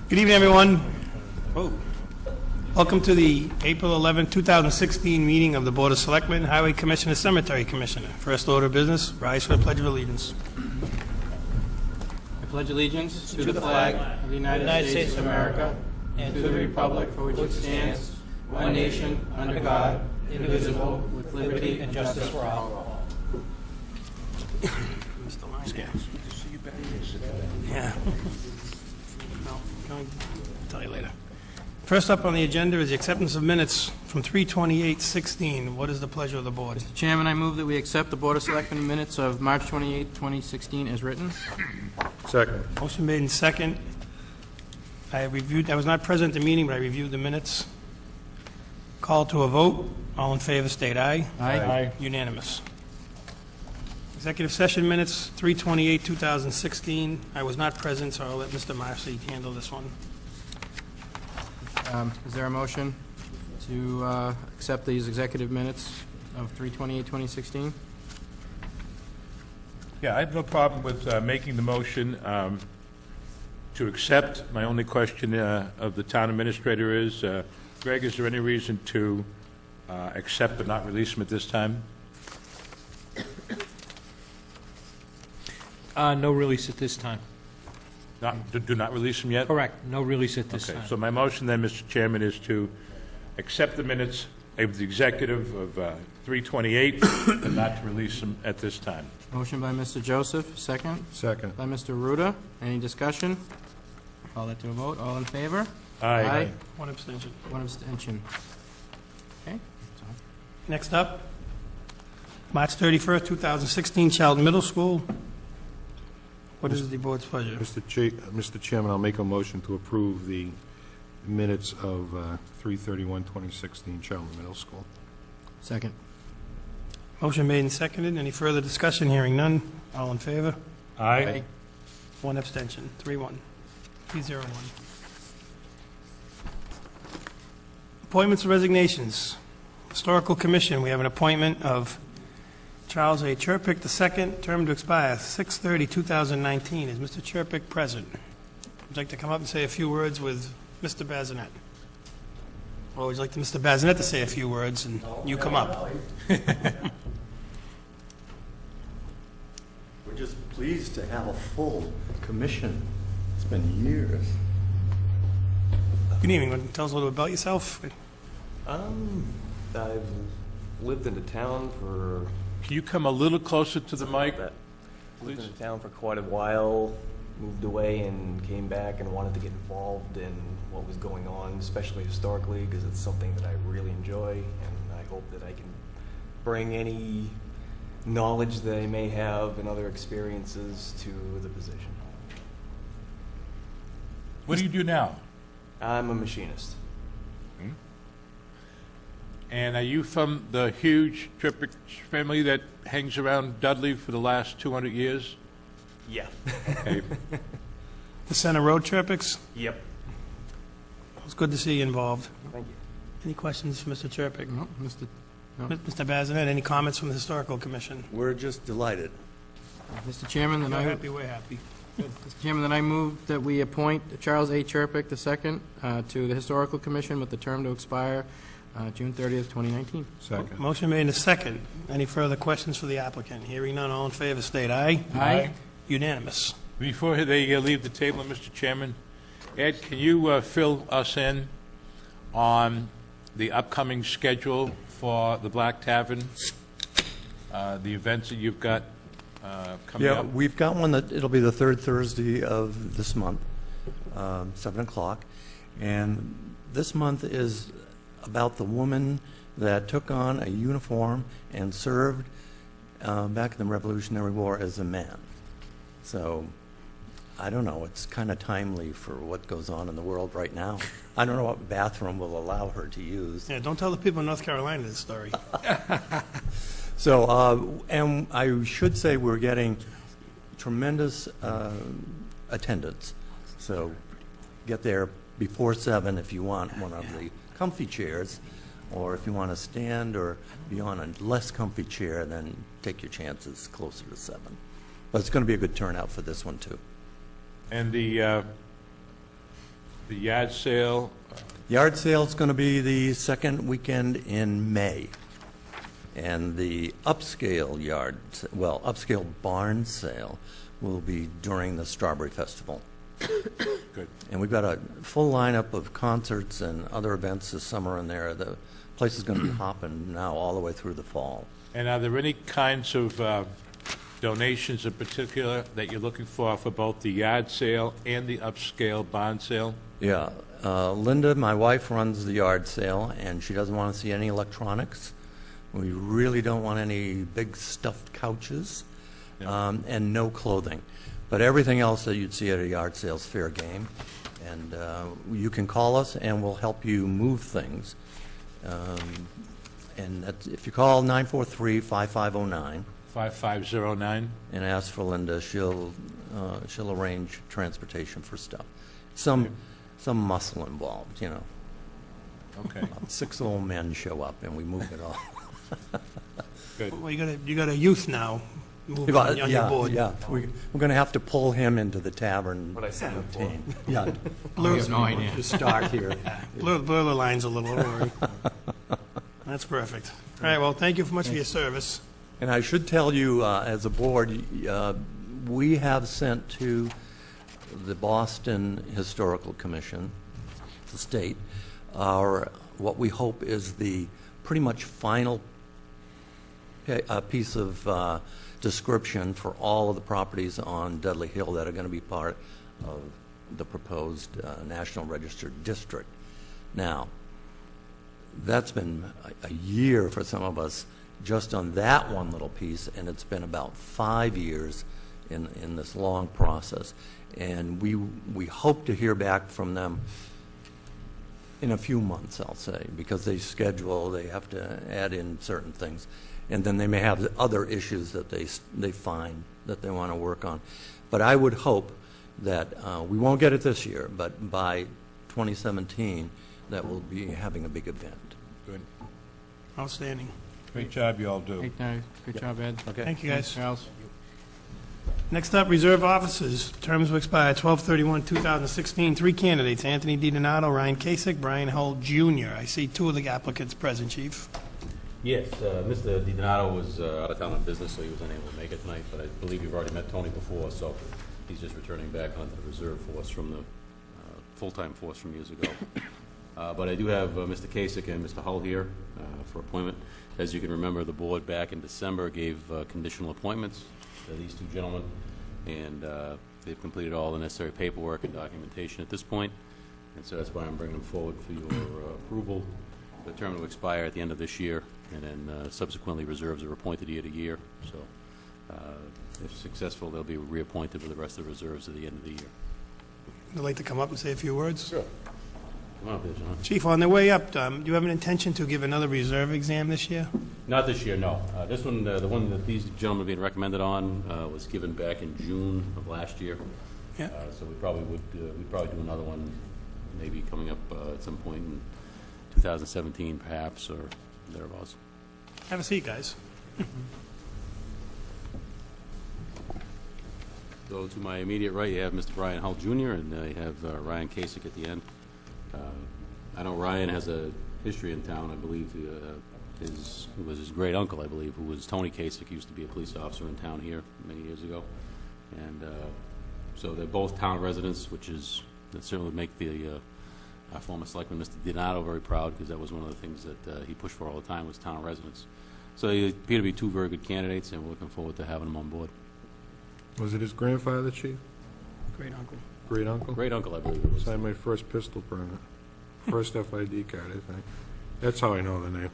Good evening, everyone. Welcome to the April 11, 2016 meeting of the Board of Selectmen, Highway Commissioner, Cemetery Commissioner. First order of business, rise for the Pledge of Allegiance. I pledge allegiance to the flag of the United States of America and to the republic for which it stands, one nation, under God, indivisible, with liberty and justice for all. Mr. Lyons. Yeah. No, I'll tell you later. First up on the agenda is the acceptance of minutes from 3/28/16. What is the pleasure of the board? Mr. Chairman, I move that we accept the Board of Selectmen minutes of March 28, 2016 as written. Second. Motion made in second. I was not present at the meeting, but I reviewed the minutes. Call to a vote. All in favor, state aye. Aye. Unanimous. Executive session minutes, 3/28/2016. I was not present, so I'll let Mr. Marcy handle this one. Is there a motion to accept these executive minutes of 3/28/2016? Yeah, I have no problem with making the motion to accept. My only question of the town administrator is, Greg, is there any reason to accept but not release them at this time? No release at this time. Do not release them yet? Correct, no release at this Okay, time. so my motion then, Mr. Chairman, is to accept the minutes of the executive of 3/28 and not to release them at this time. Motion by Mr. Joseph, second. Second. By Mr. Ruda. Any discussion? Call that to a vote. All in favor? Aye. One abstention. One abstention. Okay. Next up, March 31st, 2016, Charlton Middle School. What is the board's pleasure? Mr. Chairman, I'll make a motion to approve the minutes of 3/31/2016 Charlton Middle School. Second. Motion made and seconded. Any further discussion? Hearing none. All in favor? Aye. One abstention. 3-1. 3-0-1. Appointments and resignations. Historical Commission, we have an appointment of Charles A. Chirpick II, term to expire 6/30/2019. Is Mr. Chirpick present? Would you like to come up and say a few words with Mr. Bazinet? Or would you like Mr. Bazinet to say a few words and you come up? We're just pleased to have a full commission. It's been years. Good evening. Want to tell us a little bit about yourself? I've lived in the town for Can you come a little closer to the mic? lived in the town for quite a while. Moved away and came back and wanted to get involved in what was going on, especially historically, because it's something that I really enjoy, and I hope that I can bring any knowledge that I may have and other experiences to the position. What do you do now? I'm a machinist. And are you from the huge Trippick family that hangs around Dudley for the last 200 years? Yeah. Okay. The Center Road Chirpicks? Yep. It's good to see you involved. Thank you. Any questions for Mr. Chirpick? No, Mr. No. Mr. Bazinet, any comments from the Historical Commission? We're just delighted. Mr. Chairman, then You're I... happy, we're happy. Mr. Chairman, then I move that we appoint Charles A. Chirpick II to the Historical Commission with the term to expire June 30th, 2019. Second. Motion made in a second. Any further questions for the applicant? Hearing none, all in favor, state aye. Aye. Unanimous. Before they leave the table, Mr. Chairman, Ed, can you fill us in on the upcoming schedule for the Black Tavern, the events that you've got coming Yeah, up? we've got one that it'll be the third Thursday of this month, 7 o'clock. And this month is about the woman that took on a uniform and served back in the Revolutionary War as a man. So, I don't know, it's kind of timely for what goes on in the world right now. I don't know what bathroom will allow her to use. Yeah, don't tell the people in North Carolina this story. So, and I should say we're getting tremendous attendance. So, get there before 7 if you want one of the comfy chairs, or if you want to stand or be on a less comfy chair, then take your chances closer to 7. But it's going to be a good turnout for this one, too. And the The yard sale, Yard sale's going to be the second weekend in May. And the upscale upscale barn sale will be during the Strawberry Festival. good. And we've got a full lineup of concerts and other events this summer in there. The place is going to be hopping now all the way through the fall. And are there any kinds of donations in particular that you're looking for both the yard sale and the upscale bond sale? Yeah, Linda, my wife, runs the yard sale, and she doesn't want to see any electronics. We really don't want any big stuffed couches, and no clothing. But everything else that you'd see at a yard sale is fair game. And you can call us, and we'll help you move things. And if you call 943-5509 5509? and ask for Linda, she'll arrange transportation for stuff. Some muscle involved, you know. Okay, 6 old men show up, and we move it all. good. Well, you got a youth now moving on your board. Yeah, we're going to have to pull him into the tavern. What I signed up for. routine. Yeah, Blur, no idea. to start here. blur the lines a little, don't worry. That's perfect. All right, well, thank you much for your service. And I should tell you, as a board, we have sent to the Boston Historical Commission, the state, what we hope is the pretty much final piece of description for all of the properties on Dudley Hill that are going to be part of the proposed National Register district. Now, that's been a year for some of us just on that one little piece, and it's been about 5 years in this long process. And we hope to hear back from them in a few months, I'll say, because they have to add in certain things. And then they may have other issues that they find that they want to work on. But I would hope that we won't get it this year, but by 2017, that we'll be having a big event. Good. Outstanding. Great job you all do. Good job, Ed. Okay. Thank you, guys. Anything else? Next up, reserve officers. Terms will expire 12/31/2016. 3 candidates, Anthony DiDonato, Ryan Kasich, Brian Hull Jr. I see 2 of the applicants present, Chief. Yes, Mr. DiDonato was out of town on business, so he was unable to make it tonight, but I believe you've already met Tony before, so he's just returning back onto the reserve force from the full-time force from years ago. But I do have Mr. Kasich and Mr. Hull here for appointment. As you can remember, the board back in December gave conditional appointments to these 2 gentlemen, and they've completed all the necessary paperwork and documentation at this point, and so that's why I'm bringing them forward for your approval. The term will expire at the end of this year, and then subsequently reserves are appointed year to year. So if successful, they'll be reappointed with the rest of the reserves at the end of the year. Would you like to come up and say a few words? Sure. Come on up there, John. Chief, on their way up, do you have an intention to give another reserve exam this year? Not this year, no. This one, the one that these gentlemen are being recommended on, was given back in June of last year. Yeah. So we probably would we'd probably do another one, maybe coming up at some point in 2017, perhaps, or thereabouts. Have a seat, guys. So to my immediate right, you have Mr. Brian Hull Jr., and you have Ryan Kasich at the end. I know Ryan has a history in town. I believe it was his great uncle, I believe, who was Tony Kasich, used to be a police officer in town here many years ago. And so they're both town residents, that certainly would make our former selectman, Mr. DiDonato, very proud, because that was one of the things that he pushed for all the time, was town residents. So they appear to be 2 very good candidates, and we're looking forward to having them on board. Was it his grandfather, Chief? Great uncle. Great uncle? Great uncle, I believe it was. Signed my first pistol permit. First FID card, I think. That's how I know the name.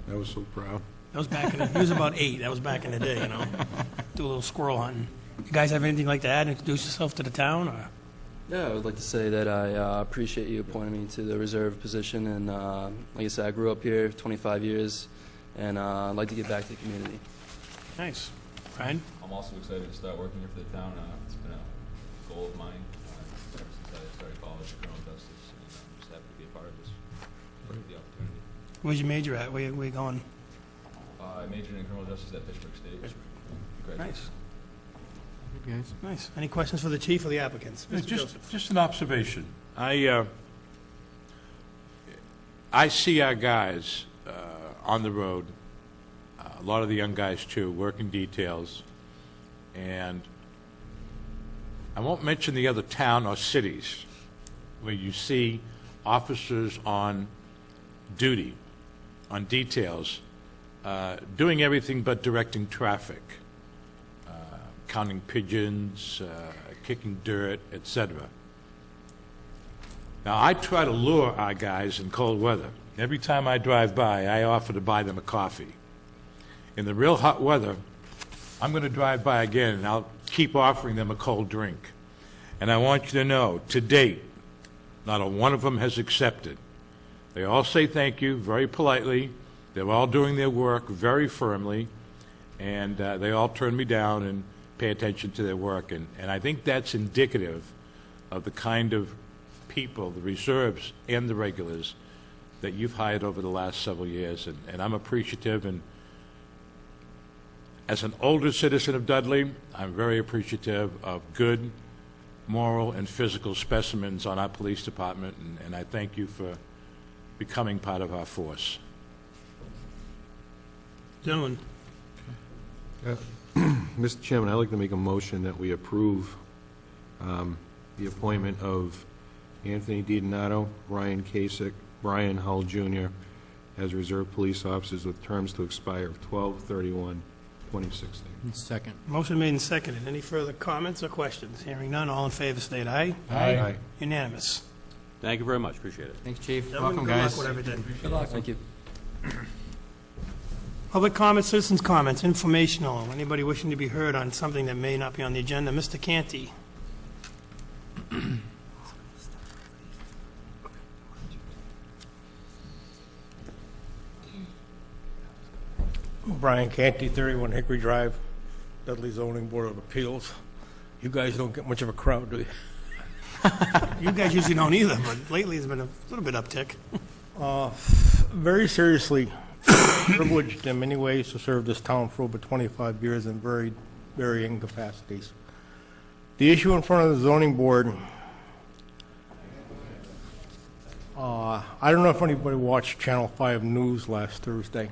I was so proud. That was back in he was about 8. That was back in the day, you know. Do a little squirrel hunting. You guys have anything like to add? Introduce yourself to the town, or? Yeah, I would like to say that I appreciate you appointing me to the reserve position, and like I said, I grew up here 25 years, and I'd like to give back to the community. Nice. Ryan? I'm also excited to start working here for the town. It's been a goal of mine ever since I started college in criminal justice, and I'm just happy to be a part of this. The opportunity. Where's your major at? Where you going? I majored in criminal justice at Fitchburg State. Fitchburg. Graduate. Nice. guys. Nice. Any questions for the chief or the applicants? Mr. Just, Joseph. just an observation. I see our guys on the road, a lot of the young guys too, working details, and I won't mention the other town or cities where you see officers on duty, on details, doing everything but directing traffic, counting pigeons, kicking dirt, etc. Now, I try to lure our guys in cold weather. Every time I drive by, I offer to buy them a coffee. In the real hot weather, I'm going to drive by again, and I'll keep offering them a cold drink. And I want you to know, to date, not a one of them has accepted. They all say thank you very politely. They're all doing their work very firmly, and they all turn me down and pay attention to their work. And I think that's indicative of the kind of people, the reserves and the regulars, that you've hired over the last several years. And I'm appreciative. And as an older citizen of Dudley, I'm very appreciative of good moral and physical specimens on our police department, and I thank you for becoming part of our force. Gentlemen. Mr. Chairman, I'd like to make a motion that we approve the appointment of Anthony DiDonato, Ryan Kasich, Brian Hull Jr. as reserve police officers with terms to expire of 12/31/2016. Second. Motion made and seconded. Any further comments or questions? Hearing none, all in favor state aye. Aye. Unanimous. Thank you very much, appreciate it. Thanks, Chief. Gentlemen, good luck with everything. Good luck. Thank you. Public comments, citizens' comments, informational. Anybody wishing to be heard on something that may not be on the agenda? Mr. Canty. Brian Canty, 31 Hickory Drive, Dudley Zoning Board of Appeals. You guys don't get much of a crowd, do you? You guys usually don't either, but lately there's been a little bit uptick. Very seriously privileged in many ways to serve this town for over 25 years in very varying capacities. The issue in front of the zoning board, I don't know if anybody watched Channel 5 News last Thursday,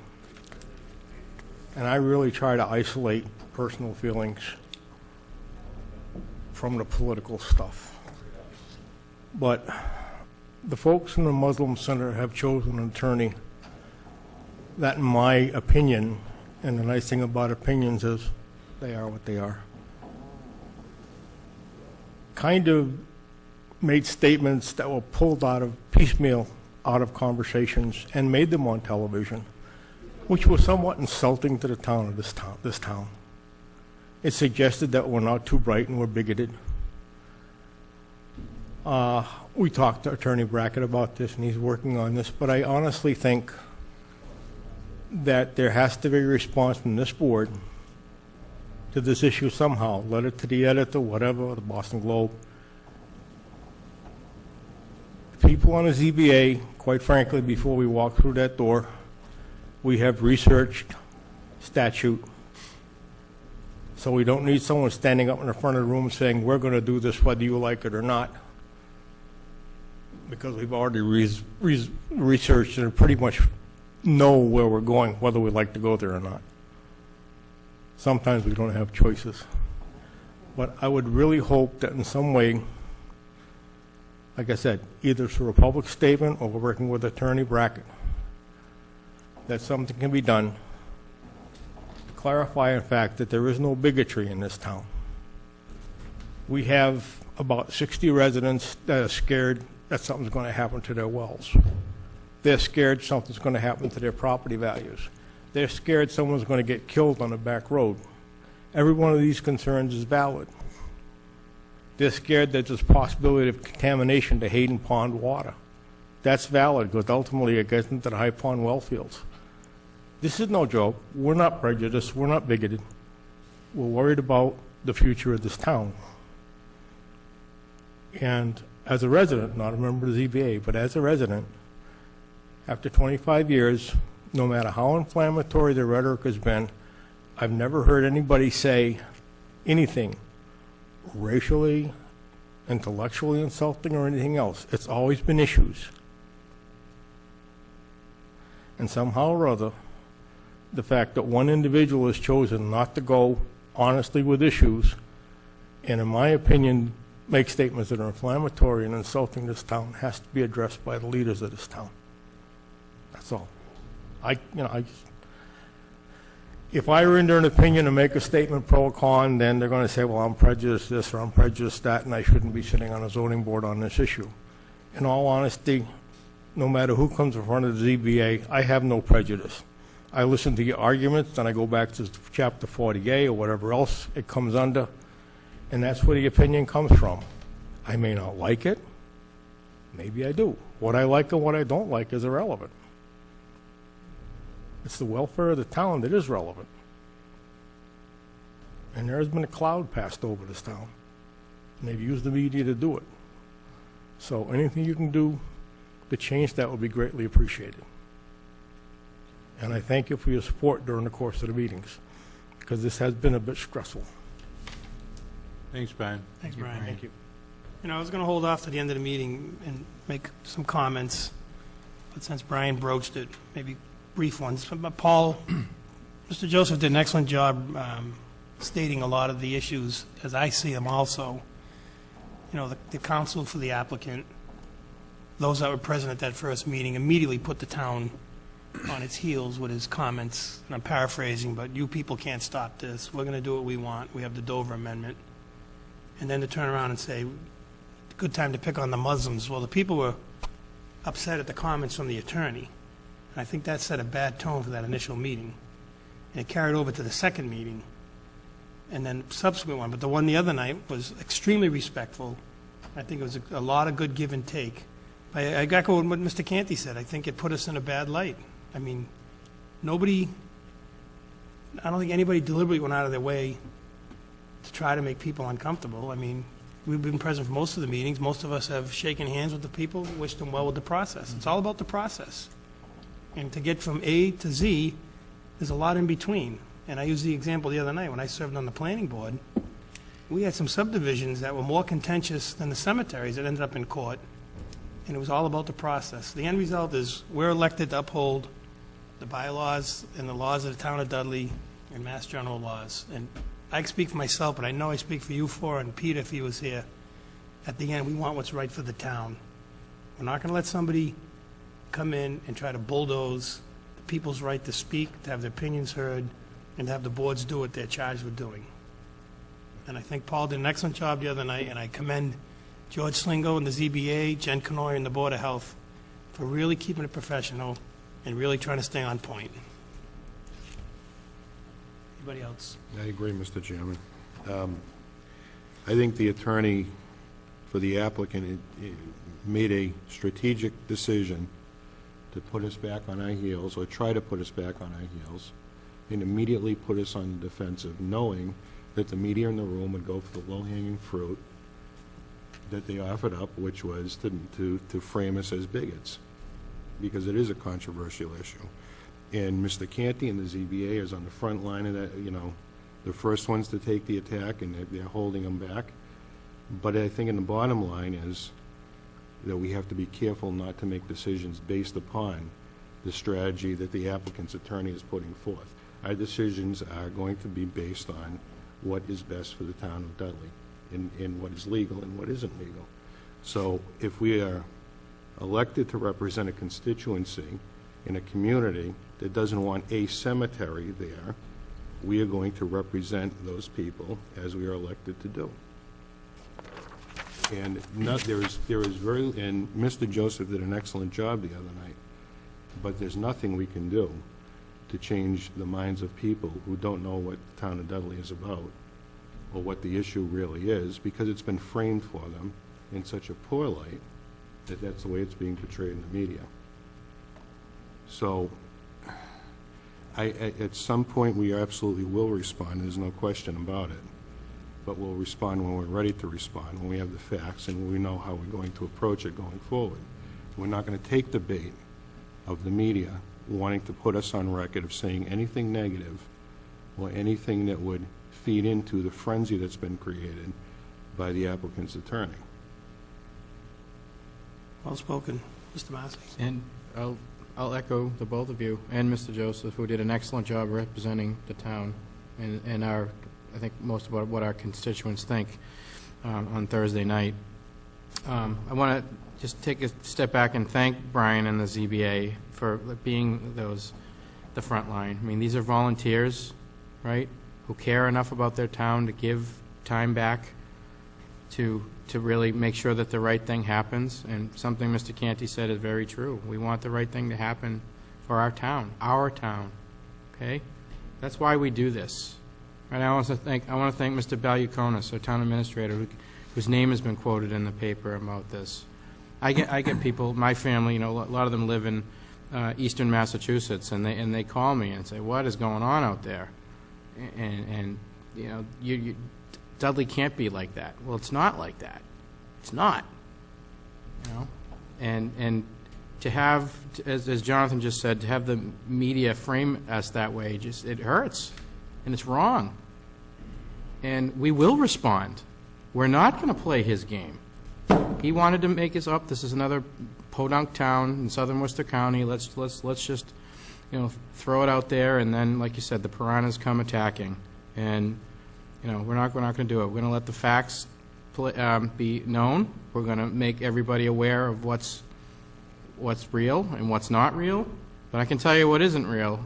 and I really try to isolate personal feelings from the political stuff. But the folks in the Muslim Center have chosen an attorney that, in my opinion, and the nice thing about opinions is they are what they are, kind of made statements that were pulled out of piecemeal out of conversations and made them on television, which was somewhat insulting to the town of this town. It suggested that we're not too bright and we're bigoted. We talked to Attorney Brackett about this, and he's working on this, but I honestly think that there has to be a response from this board to this issue somehow. Letter to the editor, whatever, the Boston Globe. People on the ZBA, quite frankly, before we walk through that door, we have researched statute, so we don't need someone standing up in the front of the room saying, we're going to do this whether you like it or not, because we've already researched and pretty much know where we're going, whether we like to go there or not. Sometimes we don't have choices. But I would really hope that in some way, like I said, either through a public statement or working with Attorney Brackett, that something can be done to clarify, in fact, that there is no bigotry in this town. We have about 60 residents that are scared that something's going to happen to their wells. They're scared something's going to happen to their property values. They're scared someone's going to get killed on a back road. Every one of these concerns is valid. They're scared that there's possibility of contamination to Hayden Pond water. That's valid, because ultimately it gets into the High Pond well fields. This is no joke. We're not prejudiced. We're not bigoted. We're worried about the future of this town. And as a resident, not a member of the ZBA, but as a resident, after 25 years, no matter how inflammatory the rhetoric has been, I've never heard anybody say anything racially, intellectually insulting or anything else. It's always been issues. And somehow or other, the fact that one individual has chosen not to go honestly with issues, and in my opinion, make statements that are inflammatory and insulting this town, has to be addressed by the leaders of this town. That's all. If I render an opinion and make a statement pro or con, then they're going to say, well, I'm prejudiced this or I'm prejudiced that, and I shouldn't be sitting on a zoning board on this issue. In all honesty, no matter who comes in front of the ZBA, I have no prejudice. I listen to your arguments, and I go back to Chapter 40A or whatever else it comes under, and that's where the opinion comes from. I may not like it. Maybe I do. What I like and what I don't like is irrelevant. It's the welfare of the town that is relevant. And there has been a cloud passed over this town, and they've used the media to do it. So anything you can do to change that would be greatly appreciated. And I thank you for your support during the course of the meetings, because this has been a bit stressful. Thanks, Brian. Thanks, Brian. Thank you. You know, I was going to hold off to the end of the meeting and make some comments, but since Brian broached it, maybe brief ones. But Paul, Mr. Joseph did an excellent job stating a lot of the issues as I see them also. You know, the counsel for the applicant, those that were present at that first meeting, immediately put the town on its heels with his comments, and I'm paraphrasing, but you people can't stop this. We're going to do what we want. We have the Dover Amendment. And then to turn around and say, good time to pick on the Muslims. Well, the people were upset at the comments from the attorney. And I think that set a bad tone for that initial meeting. And it carried over to the second meeting and then subsequent one. But the one the other night was extremely respectful. I think it was a lot of good give and take. I echo what Mr. Canty said. I think it put us in a bad light. I mean, I don't think anybody deliberately went out of their way to try to make people uncomfortable. I mean, we've been present for most of the meetings. Most of us have shaken hands with the people, wished them well with the process. It's all about the process. And to get from A to Z, there's a lot in between. And I used the example the other night when I served on the planning board. We had some subdivisions that were more contentious than the cemeteries that ended up in court. And it was all about the process. The end result is we're elected to uphold the bylaws and the laws of the town of Dudley and Mass General laws. And I speak for myself, but I know I speak for you four and Peter if he was here. At the end, we want what's right for the town. We're not going to let somebody come in and try to bulldoze the people's right to speak, to have their opinions heard, and to have the boards do what they're charged with doing. And I think Paul did an excellent job the other night, and I commend George Slingo and the ZBA, Jen Canoy and the Board of Health for really keeping it professional and really trying to stay on point. Anybody else? I agree, Mr. Chairman. I think the attorney for the applicant made a strategic decision to put us back on our heels, or try to put us back on our heels, and immediately put us on the defensive, knowing that the media in the room would go for the low-hanging fruit that they offered up, which was to frame us as bigots, because it is a controversial issue. And Mr. Canty and the ZBA is on the front line of that, you know, the first ones to take the attack, and they're holding them back. But I think in the bottom line is that we have to be careful not to make decisions based upon the strategy that the applicant's attorney is putting forth. Our decisions are going to be based on what is best for the town of Dudley, and what is legal and what isn't legal. So if we are elected to represent a constituency in a community that doesn't want a cemetery there, we are going to represent those people as we are elected to do. And there is very, and Mr. Joseph did an excellent job the other night, but there's nothing we can do to change the minds of people who don't know what the town of Dudley is about or what the issue really is, because it's been framed for them in such a poor light that that's the way it's being portrayed in the media. So at some point we absolutely will respond, there's no question about it, but we'll respond when we're ready to respond, when we have the facts and when we know how we're going to approach it going forward. We're not going to take the bait of the media wanting to put us on record of saying anything negative or anything that would feed into the frenzy that's been created by the applicant's attorney. Well spoken. Mr. Massey. And I'll echo the both of you and Mr. Joseph, who did an excellent job representing the town and our, I think, most about what our constituents think on Thursday night. I want to just take a step back and thank Brian and the ZBA for being the front line. I mean, these are volunteers, right, who care enough about their town to give time back to really make sure that the right thing happens. And something Mr. Canty said is very true. We want the right thing to happen for our town, okay? That's why we do this. And I want to thank Mr. Balukonis, our town administrator, whose name has been quoted in the paper about this. I get people, my family, a lot of them live in eastern Massachusetts, and they call me and say, "What is going on out there?" And Dudley can't be like that. Well, it's not like that. It's not. And to have, as Jonathan just said, to have the media frame us that way, it hurts, and it's wrong. And we will respond. We're not going to play his game. He wanted to make us up. This is another podunk town in southern Worcester County. Let's just, throw it out there, and then, like you said, the piranhas come attacking. And we're not going to do it. We're going to let the facts be known. We're going to make everybody aware of what's real and what's not real. But I can tell you what isn't real.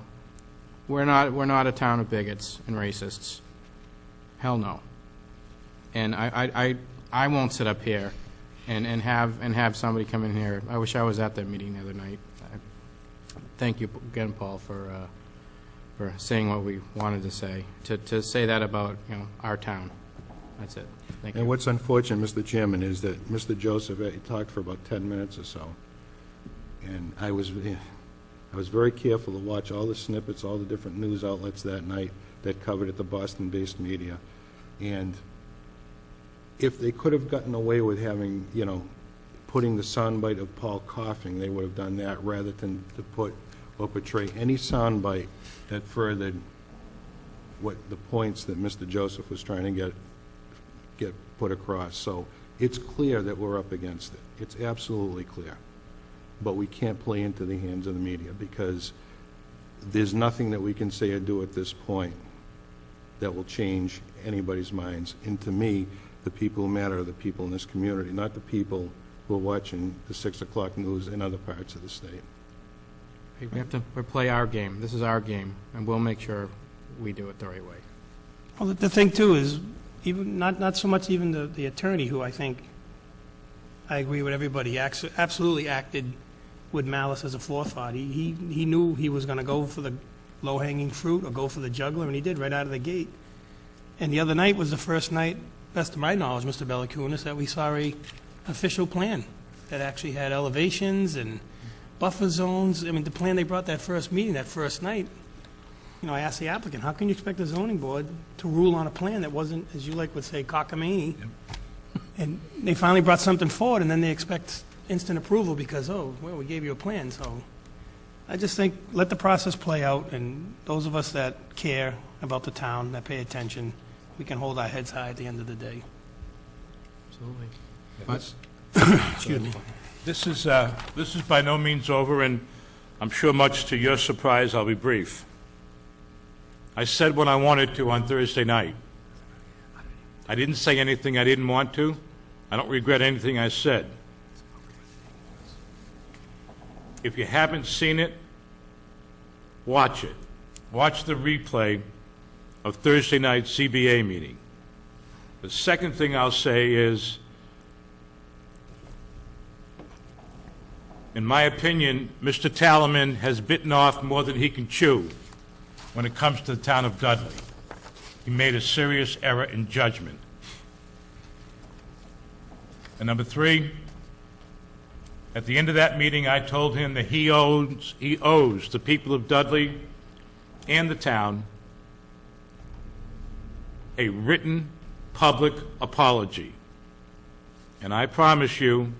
We're not a town of bigots and racists. Hell no. And I won't sit up here and have somebody come in here. I wish I was at that meeting the other night. Thank you again, Paul, for saying what we wanted to say. To say that about our town. That's it. Thank you. And what's unfortunate, Mr. Chairman, is that Mr. Joseph talked for about 10 minutes or so, and I was very careful to watch all the snippets, all the different news outlets that night that covered it, the Boston-based media, and if they could have gotten away with having, putting the soundbite of Paul coughing, they would have done that rather than to put or portray any soundbite that furthered what the points that Mr. Joseph was trying to get put across. So it's clear that we're up against it. It's absolutely clear. But we can't play into the hands of the media because there's nothing that we can say or do at this point that will change anybody's minds. And to me, the people who matter are the people in this community, not the people who are watching the 6 o'clock news in other parts of the state. We have to play our game. This is our game, and we'll make sure we do it the right way. Well, the thing, too, is even not so much even the attorney, who I think, I agree with everybody, absolutely acted with malice as a forethought. He knew he was going to go for the low-hanging fruit or go for the juggler, and he did right out of the gate. And the other night was the first night, best of my knowledge, Mr. Balukonis, that we saw a official plan that actually had elevations and buffer zones. I mean, the plan they brought that first meeting, that first night, I asked the applicant, how can you expect the zoning board to rule on a plan that wasn't, as you would say, cockamamie? Yep. And they finally brought something forward, and then they expect instant approval because, we gave you a plan. So I just think let the process play out, and those of us that care about the town, that pay attention, we can hold our heads high at the end of the day. Absolutely. But, excuse me. This is by no means over, and I'm sure much to your surprise, I'll be brief. I said what I wanted to on Thursday night. I didn't say anything I didn't want to. I don't regret anything I said. If you haven't seen it, watch it. Watch the replay of Thursday night's CBA meeting. The second thing I'll say is, in my opinion, Mr. Talaman has bitten off more than he can chew when it comes to the town of Dudley. He made a serious error in judgment. And number three, at the end of that meeting, I told him that he owes the people of Dudley and the town a written public apology. And I promise you,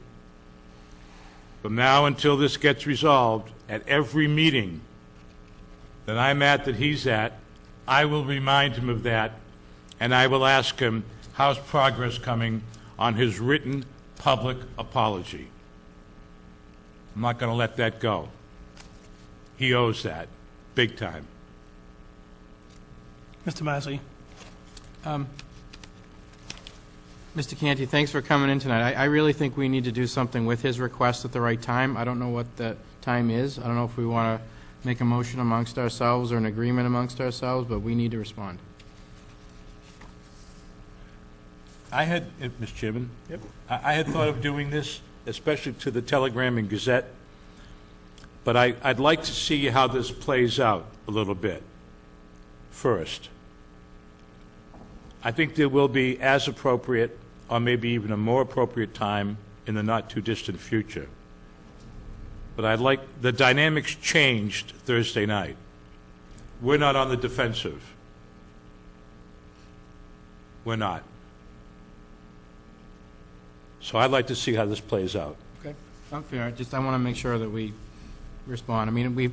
from now until this gets resolved, at every meeting that I'm at, that he's at, I will remind him of that, and I will ask him, how's progress coming on his written public apology? I'm not going to let that go. He owes that, big time. Mr. Massey? Mr. Canty, thanks for coming in tonight. I really think we need to do something with his request at the right time. I don't know what the time is. I don't know if we want to make a motion amongst ourselves or an agreement amongst ourselves, but we need to respond. I had, Mr. Chairman? Yep. I had thought of doing this, especially to the Telegram and Gazette, but I'd like to see how this plays out a little bit first. I think there will be as appropriate, or maybe even a more appropriate time in the not-too-distant future. But I'd like, the dynamics changed Thursday night. We're not on the defensive. We're not. So I'd like to see how this plays out. Okay. I'm fair. I want to make sure that we respond. I mean, we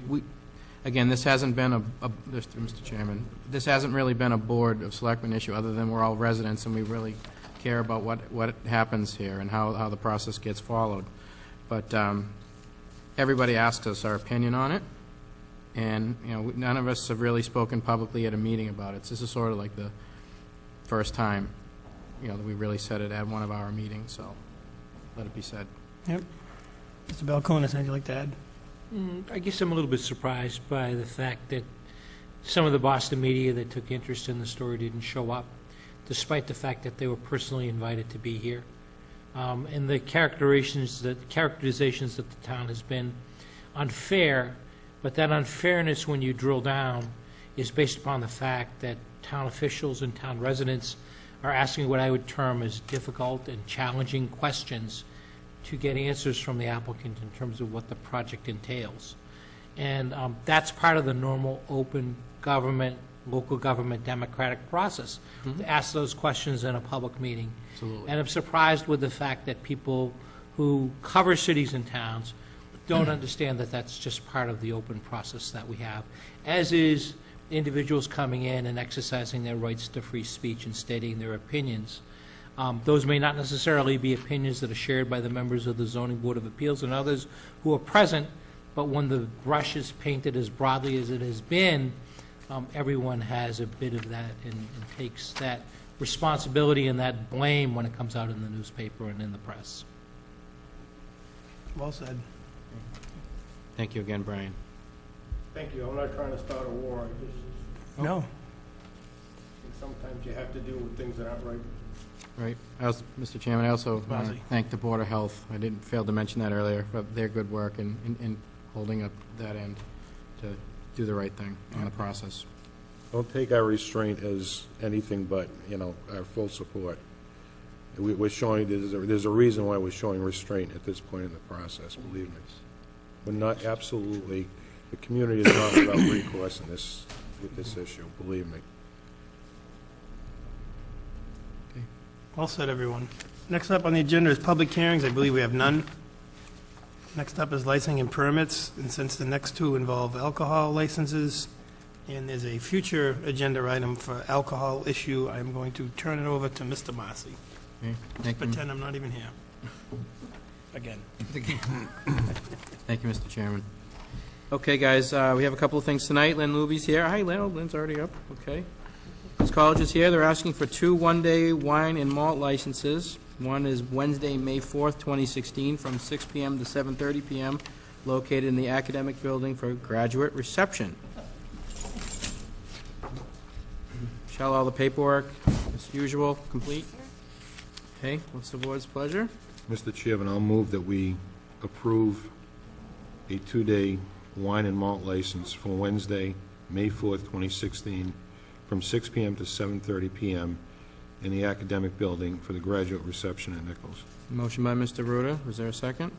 again, this hasn't been Mr. Chairman, this hasn't really been a Board of Selectmen issue, other than we're all residents and we really care about what happens here and how the process gets followed. But everybody asks us our opinion on it, and none of us have really spoken publicly at a meeting about it. So this is sort of like the first time that we really said it at one of our meetings, so let it be said. Yep. Mr. Belkonis, anything you'd like to add? I guess I'm a little bit surprised by the fact that some of the Boston media that took interest in the story didn't show up, despite the fact that they were personally invited to be here. And the characterizations that the town has been unfair, but that unfairness, when you drill down, is based upon the fact that town officials and town residents are asking what I would term as difficult and challenging questions to get answers from the applicant in terms of what the project entails. And that's part of the normal open government, local government democratic process, to ask those questions in a public meeting. Absolutely. And I'm surprised with the fact that people who cover cities and towns don't understand that that's just part of the open process that we have, as is individuals coming in and exercising their rights to free speech and stating their opinions. Those may not necessarily be opinions that are shared by the members of the Zoning Board of Appeals and others who are present, but when the brush is painted as broadly as it has been, everyone has a bit of that and takes that responsibility and that blame when it comes out in the newspaper and in the press. Well said. Thank you again, Brian. Thank you. I'm not trying to start a war. I just No. think sometimes you have to deal with things that aren't right. Right. Mr. Chairman, I also want to Massey. thank the Board of Health. I didn't fail to mention that earlier, for their good work in holding up that end to do the right thing on the process. Don't take our restraint as anything but, our full support. We're showing, there's a reason why we're showing restraint at this point in the process, believe me. We're not, absolutely, the community is not without recourse in this, with this issue, believe me. Well said, everyone. Next up on the agenda is public hearings. I believe we have none. Next up is licensing and permits, and since the next two involve alcohol licenses, and there's a future agenda item for alcohol issue, I'm going to turn it over to Mr. Massey. Okay. Thank you. Pretend I'm not even here. Again. Thank you, Mr. Chairman. Okay, guys, we have a couple of things tonight. Lynn Luby's here. Hi, Lynn. Oh, Lynn's already up. Okay. This college is here. They're asking for 2 one-day wine and malt licenses. One is Wednesday, May 4th, 2016, from 6 p.m. to 7:30 p.m., located in the academic building for graduate reception. Shall all the paperwork, as usual, complete? Okay, what's the board's pleasure? Mr. Chairman, I'll move that we approve a 2-day wine and malt license for Wednesday, May 4th, 2016, from 6 p.m. to 7:30 p.m. in the academic building for the graduate reception at Nichols. Motion by Mr. Ruda. Was there a second?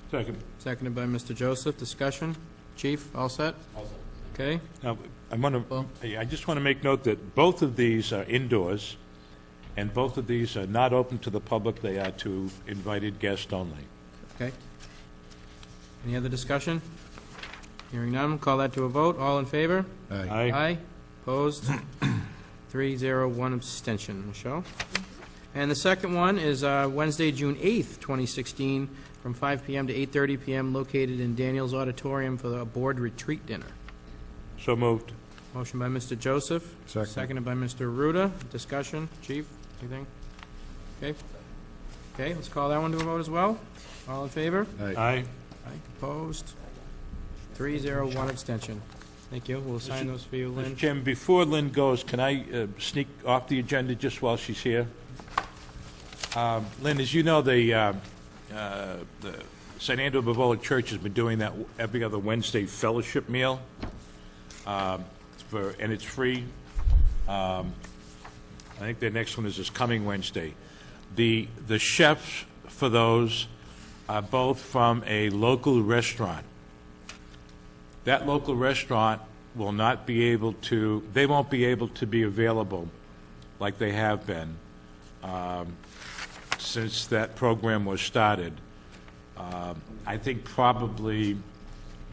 Second. Seconded by Mr. Joseph. Discussion? Chief, all set? All set. Okay. Now, I just want to make note that both of these are indoors, and both of these are not open to the public. They are to invited guests only. Okay. Any other discussion? Hearing none, call that to a vote. All in favor? Aye. Aye. Opposed? 3-0, 1 abstention. Michelle? And the second one is Wednesday, June 8th, 2016, from 5 p.m. to 8:30 p.m., located in Daniels Auditorium for the board retreat dinner. So moved. Motion by Mr. Joseph. Second. Seconded by Mr. Ruda. Discussion, Chief, anything? Okay. Okay, let's call that one to a vote as well. All in favor? Aye. Aye, opposed? 3-0, 1 abstention. Thank you. We'll sign those for you, Lynn. Mr. Chairman, before Lynn goes, can I sneak off the agenda just while she's here? Lynn, as you know, the St. Andrew Bavola Church has been doing that every other Wednesday fellowship meal, and it's free. I think their next one is this coming Wednesday. The chefs for those are both from a local restaurant. That local restaurant will not be able to, they won't be able to be available like they have been since that program was started. I think probably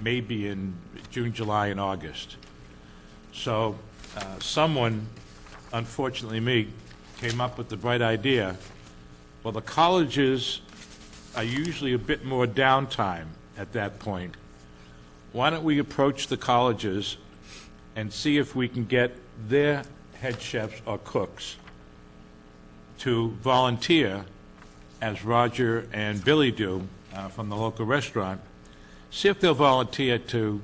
maybe in June, July, and August. So someone, unfortunately me, came up with the bright idea, well, the colleges are usually a bit more downtime at that point. Why don't we approach the colleges and see if we can get their head chefs or cooks to volunteer, as Roger and Billy do from the local restaurant, see if they'll volunteer to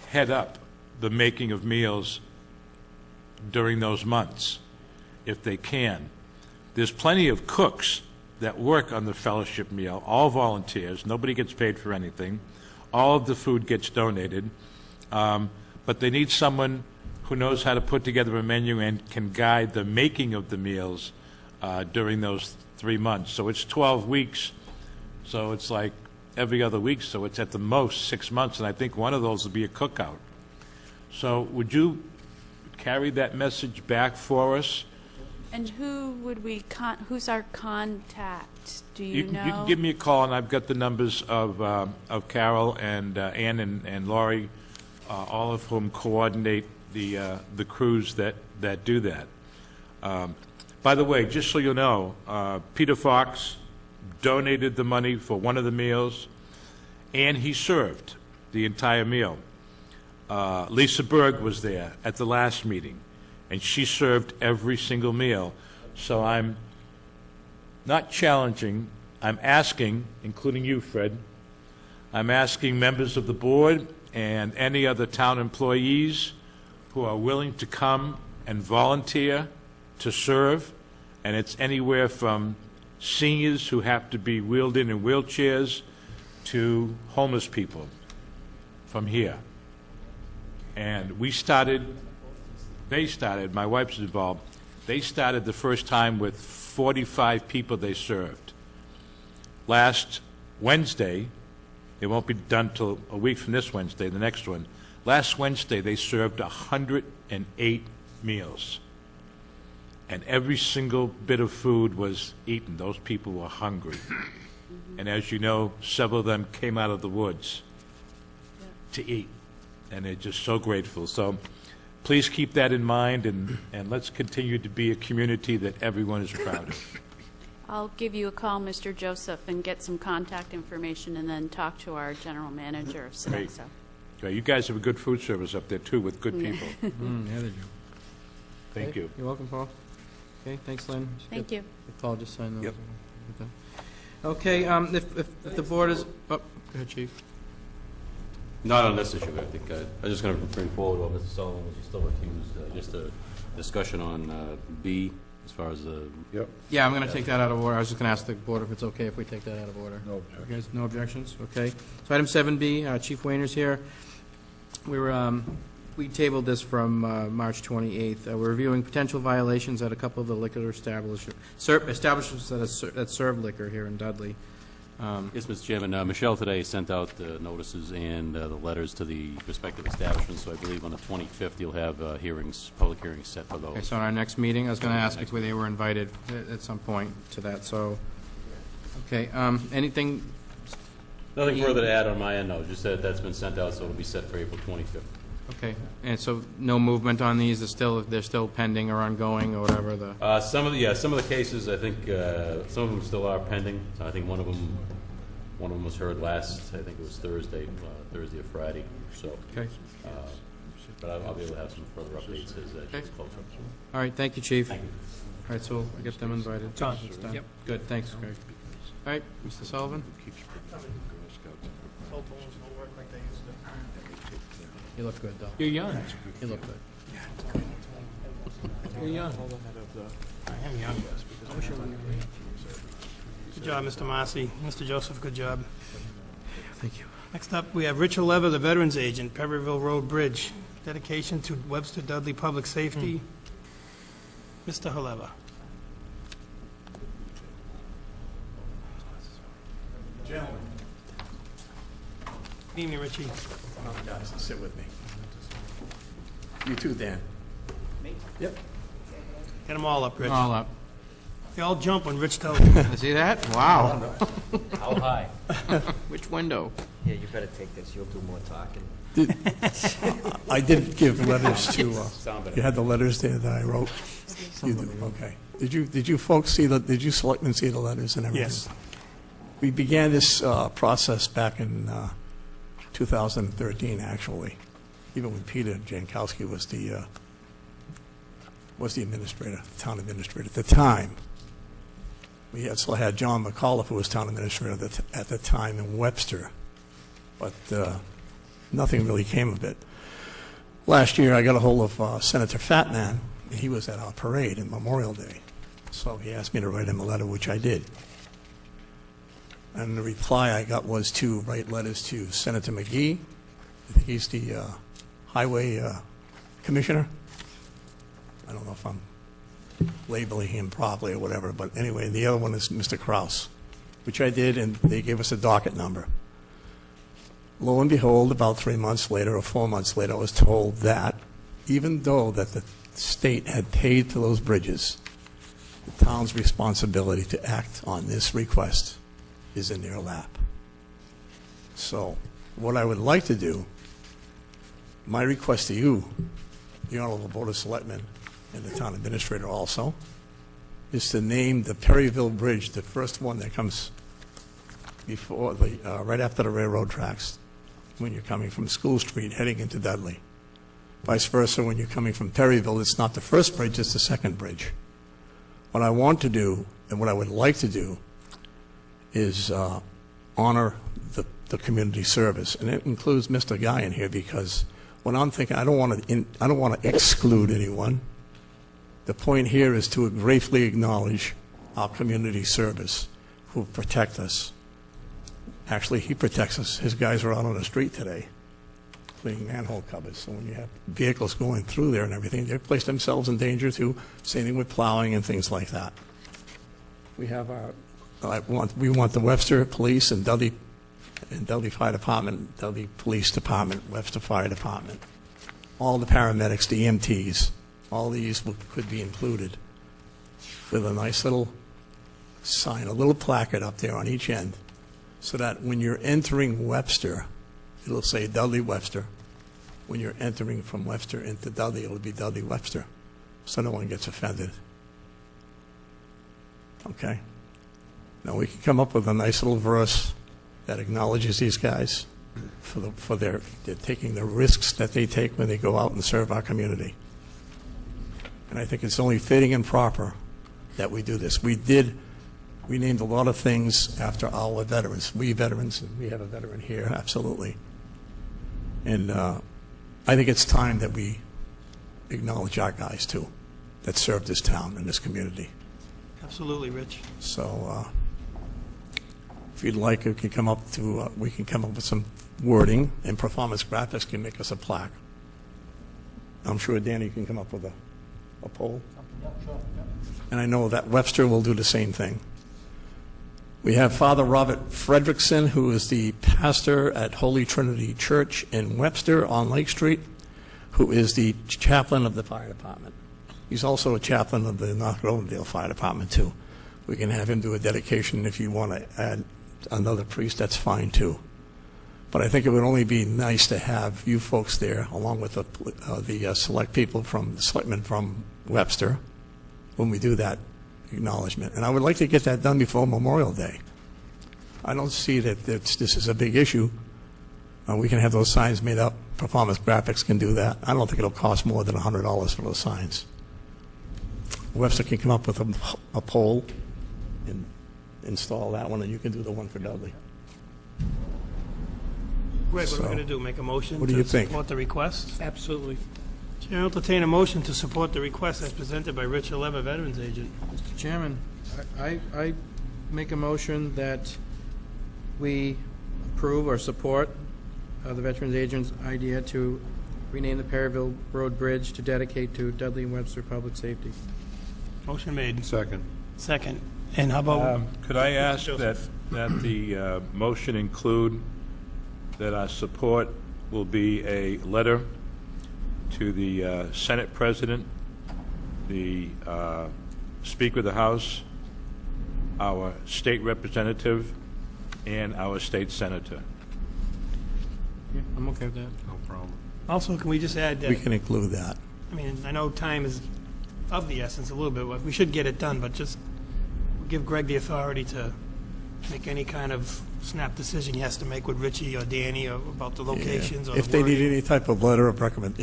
head up the making of meals during those months, if they can. There's plenty of cooks that work on the fellowship meal, all volunteers, nobody gets paid for anything. All of the food gets donated, but they need someone who knows how to put together a menu and can guide the making of the meals during those 3 months. So it's 12 weeks, so it's like every other week, so it's at the most 6 months, and I think one of those will be a cookout. So would you carry that message back for us? And who would we who's our contact? Do you know? You can give me a call, and I've got the numbers of Carol and Ann and Laurie, all of whom coordinate the crews that do that. By the way, just so you know, Peter Fox donated the money for one of the meals, and he served the entire meal. Lisa Berg was there at the last meeting, and she served every single meal. So I'm not challenging, I'm asking, including you, Fred, I'm asking members of the board and any other town employees who are willing to come and volunteer to serve, and it's anywhere from seniors who have to be wheeled in wheelchairs to homeless people from here. And they started, my wife's involved, they started the first time with 45 people they served. Last Wednesday, it won't be done till a week from this Wednesday, the next one. Last Wednesday, they served 108 meals. And every single bit of food was eaten. Those people were hungry. And as you know, several of them came out of the woods to eat. And they're just so grateful. So please keep that in mind, and let's continue to be a community that everyone is proud of. I'll give you a call, Mr. Joseph, and get some contact information, and then talk to our general manager of Sodexo. Great. You guys have a good food service up there, too, with good people. Yeah, they do. Thank Okay, you. You're welcome, Paul. Okay, thanks, Lynn. Thank you. If Paul just signed those. Yep. Okay, if the board is, go ahead, Chief. Not on this issue, I think. I was just going to bring forward what Mr. Sullivan was still accused, just a discussion on B, as far as the... Yep. Yeah, I'm going to take that out of order. I was just going to ask the board if it's okay if we take that out of order. No You guys, no objections? Okay. So item 7B, Chief Wayner's here. We tabled this from March 28th. We're reviewing potential violations at a couple of the liquor establishments that serve liquor here in Dudley. Yes, Mr. Chairman, Michelle today sent out the notices and the letters to the respective establishments, so I believe on the 25th you'll have public hearings set for those. Okay, so in our next meeting, I was going to ask if they were invited at some point to that, so, okay, anything? Nothing further to add on my end, no, just that that's been sent out, so it'll be set for April 25th. Okay, and so no movement on these, they're still pending or ongoing or whatever the... Some of the cases, I think, some of them still are pending. I think one of them was heard last, I think it was Thursday or Friday, so. Okay. But I'll be able to have some further updates as it gets closer. All right, thank you, Chief. Thank you. All right, so we'll get them invited. John. It's done. Yep. Good, thanks, Greg. All right, Mr. Sullivan? You look good, though. You're young. You look good. You're young. I am young. Good job, Mr. Marcy. Mr. Joseph, good job. Thank you. Next up, we have Rich Oleva, the Veterans Agent, Perryville Road Bridge. Dedication to Webster Dudley Public Safety. Mr. Oleva. Gentlemen. Good evening, Richie. Come on, guys, sit with me. You too, Dan. Me? Yep. Get them all up, Rich. All up. They all jump when Rich tells them. See that? Wow. How high? Which window? Yeah, you better take this. You'll do more talking. I did give letters to, you had the letters there that I wrote? You do, okay. Did you folks see did you selectmen see the letters and everything? Yes. We began this process back in 2013, actually. Even when Peter Jankowski was the administrator, town administrator at the time. We also had John McAuliffe, who was town administrator at the time in Webster, but nothing really came of it. Last year, I got a hold of Senator Fatman. He was at our parade in Memorial Day, so he asked me to write him a letter, which I did. And the reply I got was to write letters to Senator McGee. I think he's the highway commissioner. I don't know if I'm labeling him properly or whatever, but anyway, the other one is Mr. Kraus, which I did, and they gave us a docket number. Lo and behold, about 3 months later or 4 months later, I was told that even though that the state had paid for those bridges, the town's responsibility to act on this request is in their lap. So what I would like to do, my request to you, the Honorable Board of Selectmen, and the town administrator also, is to name the Perryville Bridge, the first one that comes before the, right after the railroad tracks, when you're coming from School Street heading into Dudley. Vice versa, when you're coming from Perryville, it's not the first bridge, it's the second bridge. What I want to do, and what I would like to do, is honor the community service, and it includes Mr. Guy in here, because when I'm thinking, I don't want to exclude anyone. The point here is to gratefully acknowledge our community service, who protect us. Actually, he protects us. His guys are out on the street today, cleaning manhole covers. So when you have vehicles going through there and everything, they place themselves in danger too. Same thing with plowing and things like that. We have we want the Webster Police and Dudley Fire Department, Dudley Police Department, Webster Fire Department, all the paramedics, the EMTs, all these could be included with a nice little sign, a little placard up there on each end, so that when you're entering Webster, it'll say Dudley Webster. When you're entering from Webster into Dudley, it'll be Dudley Webster, so no one gets offended. Okay? Now we can come up with a nice little verse that acknowledges these guys for they're taking the risks that they take when they go out and serve our community. And I think it's only fitting and proper that we do this. We named a lot of things after our veterans. We veterans, and we have a veteran here, absolutely. And I think it's time that we acknowledge our guys too, that served this town and this community. Absolutely, Rich. So if you'd like, we can come up with some wording, and Performance Graphics can make us a plaque. I'm sure Danny can come up with a poll. And I know that Webster will do the same thing. We have Father Robert Fredrickson, who is the pastor at Holy Trinity Church in Webster on Lake Street, who is the chaplain of the fire department. He's also a chaplain of the North Rosendale Fire Department, too. We can have him do a dedication. If you want to add another priest, that's fine, too. But I think it would only be nice to have you folks there, along with the select people from, the selectmen from Webster, when we do that acknowledgement. And I would like to get that done before Memorial Day. I don't see that this is a big issue. We can have those signs made up. Performance Graphics can do that. I don't think it'll cost more than $100 for those signs. Webster can come up with a pole and install that one, and you can do the one for Dudley. Greg, what are we So, going to do, make a motion? what do you think? To support the request? Absolutely. Chair will entertain a motion to support the request as presented by Richard Leva, Veterans Agent. Mr. Chairman, I make a motion that we approve or support the Veterans Agent's idea to rename the Perryville Road Bridge to dedicate to Dudley and Webster Public Safety. Motion made. Second. Second. And how about, Could I ask Joseph? that the motion include that our support will be a letter to the Senate President, the Speaker of the House, our state representative, and our state senator? Yeah, I'm okay with that. No problem. also, can we just add that, We can include that. I mean, I know time is of the essence a little bit, but we should get it done, but just give Greg the authority to make any kind of snap decision he has to make with Richie or Danny or about the locations or If the they need wording. any type of letter of recommend,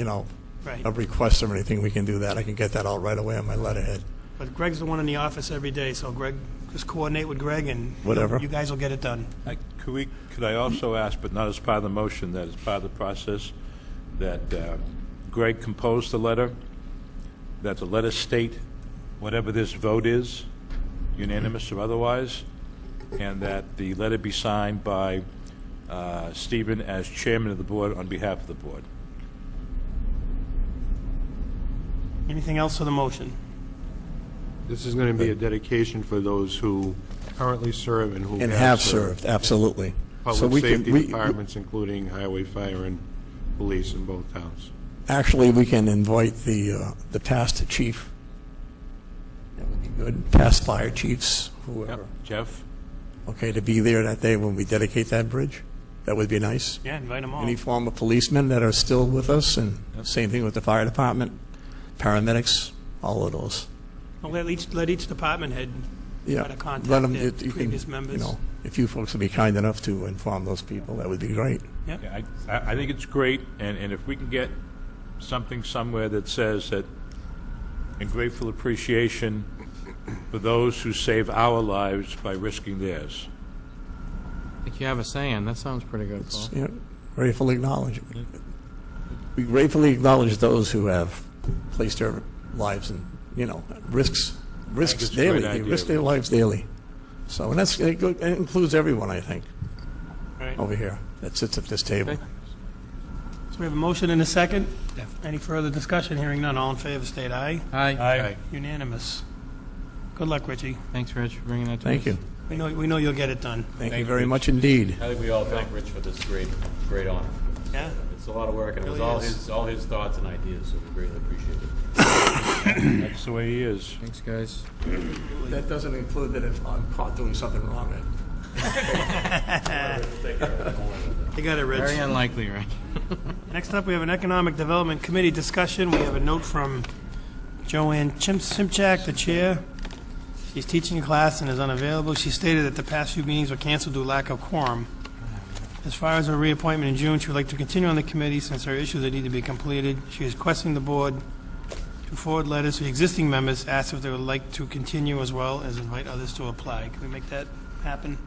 Right. a request or anything, we can do that. I can get that out right away on my letterhead. But Greg's the one in the office every day, so Greg, just coordinate with Greg and Whatever. you guys will get it done. Could I also ask, but not as part of the motion, that as part of the process, that Greg compose the letter, that the letter state whatever this vote is, unanimous or otherwise, and that the letter be signed by Stephen as chairman of the board on behalf of the board. Anything else to the motion? This is going to be a dedication for those who currently serve and who And have served, absolutely. So Public we can- safety we- departments, including highway, fire, and police in both towns. Actually, we can invite the past chief. That would be good. Past fire chiefs, whoever. Jeff? Okay, to be there that day when we dedicate that bridge. That would be nice. Yeah, invite them all. Any former policemen that are still with us, and same thing with the fire department, paramedics, all of those. Well, let each department head Yeah. try to contact Let 'em- their you can, previous members. if you folks would be kind enough to inform those people, that would be great. Yeah. Yeah, I think it's great, and if we can get something somewhere that says that in grateful appreciation for those who save our lives by risking theirs. I think you have a saying. That sounds pretty good, Paul. Yeah, gratefully acknowledge. We gratefully acknowledge those who have placed their lives in, risks it's a daily. great They idea. risk their lives daily. So, and it includes everyone, I think, Right. over here that sits at this table. Okay. So we have a motion and a second. Any further discussion? Hearing none. All in favor, state aye. Aye. Unanimous. Good luck, Richie. Thanks, Rich, for bringing that to us. Thank you. We know you'll get it done. Thank you very much indeed. I think we all thank Rich for this great honor. Yeah? It's a lot of work, and it was Really all is. his thoughts and ideas, so we greatly appreciate it. That's the way he is. Thanks, guys. That doesn't include that if I'm caught doing something wrong. You got it, Rich. Very unlikely, right? Next up, we have an Economic Development Committee discussion. We have a note from Joanne Simchak, the chair. She's teaching a class and is unavailable. She stated that the past few meetings were canceled due to lack of quorum. As far as her reappointment in June, she would like to continue on the committee since there are issues that need to be completed. She is requesting the board to forward letters to the existing members, ask if they would like to continue as well as invite others to apply. Can we make that happen?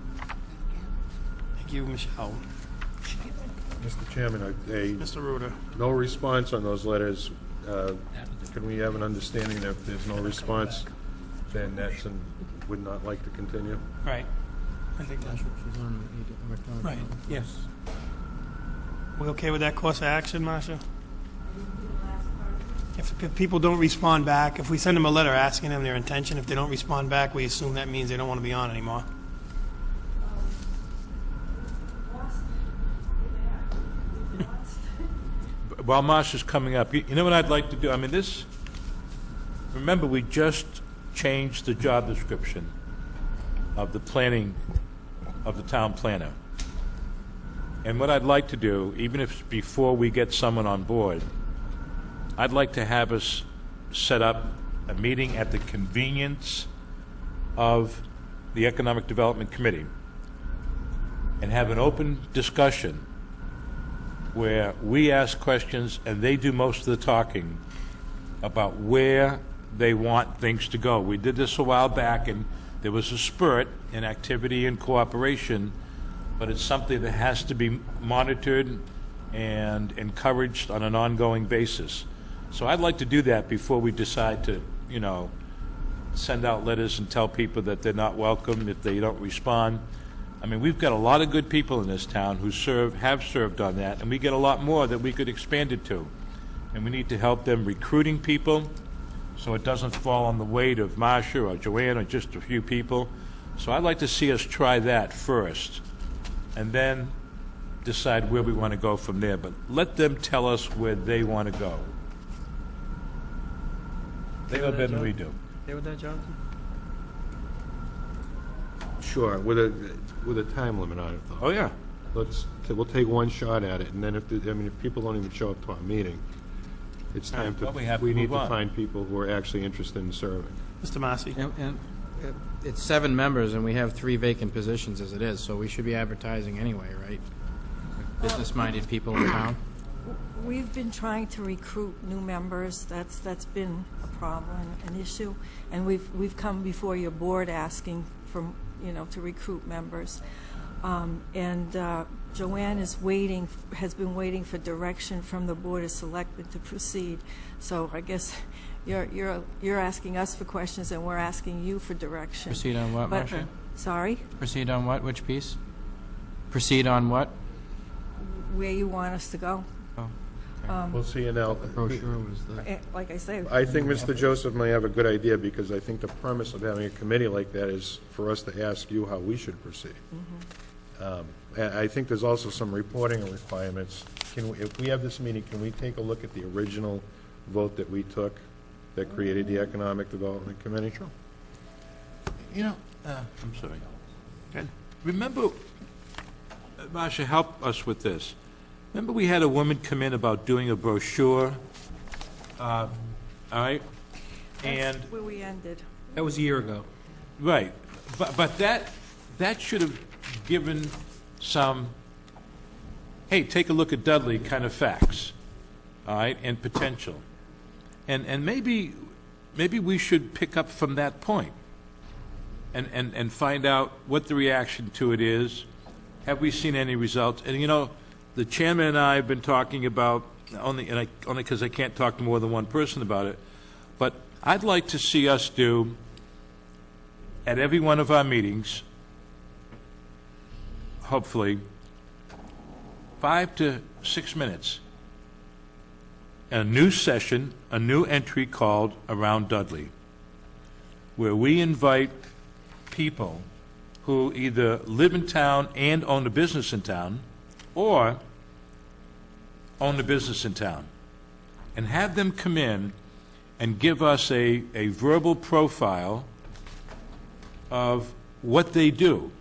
Thank you, Michelle. Mr. Chairman, Mr. Ruder. no response on those letters. Can we have an understanding that if there's no response, then Netson would not like to continue? Right. I think that's She's on the right. Yes. We okay with that course of action, Marcia? If people don't respond back, if we send them a letter asking them their intention, if they don't respond back, we assume that means they don't want to be on anymore. While Marcia's coming up, you know what I'd like to do? I mean, remember, we just changed the job description of the planning, of the town planner. And what I'd like to do, even if before we get someone on board, I'd like to have us set up a meeting at the convenience of the Economic Development Committee and have an open discussion where we ask questions and they do most of the talking about where they want things to go. We did this a while back, and there was a spurt in activity and cooperation, but it's something that has to be monitored and encouraged on an ongoing basis. So I'd like to do that before we decide to, you know, send out letters and tell people that they're not welcome if they don't respond. I mean, we've got a lot of good people in this town who have served on that, and we get a lot more that we could expand it to. And we need to help them recruiting people so it doesn't fall on the weight of Marcia or Joanne or just a few people. So I'd like to see us try that first and then decide where we want to go from there. But let them tell us where they want to go. They know better than we do. Okay with that, Jonathan? Sure, with a time limit on it, though. Oh, yeah. We'll take one shot at it, and then if people don't even show up to our meeting, it's time to, well, we have to we need move to on. find people who are actually interested in serving. Mr. Massey? And it's 7 members, and we have 3 vacant positions as it is, so we should be advertising anyway, right? Business-minded people in town. We've been trying to recruit new members. That's been a problem, an issue, and we've come before your board asking for, to recruit members. Joanne has been waiting for direction from the Board of Selectmen to proceed. So I guess you're asking us for questions, and we're asking you for direction. Proceed on what, Marcia? Sorry? Proceed on what? Which piece? Proceed on what? Where you want us to go. Oh. We'll see you now. Brochure was the... Like I say. I think Mr. Joseph may have a good idea, because I think the premise of having a committee like that is for us to ask you how we should proceed. I think there's also some reporting requirements. If we have this meeting, can we take a look at the original vote that we took that created the Economic Development Committee? Sure. I'm sorry. Remember, Marcia, help us with this. Remember we had a woman come in about doing a brochure, all right? And That's where we ended. That was a year ago. right, but that should have given some, hey, take a look at Dudley kind of facts, all right, and potential. And maybe we should pick up from that point and find out what the reaction to it is. Have we seen any results? And the chairman and I have been talking about, only because I can't talk to more than one person about it, but I'd like to see us do, at every one of our meetings, hopefully, 5 to 6 minutes, a new session, a new entry called Around Dudley, where we invite people who either live in town and own a business in town, or own a business in town, and have them come in and give us a verbal profile of what they do.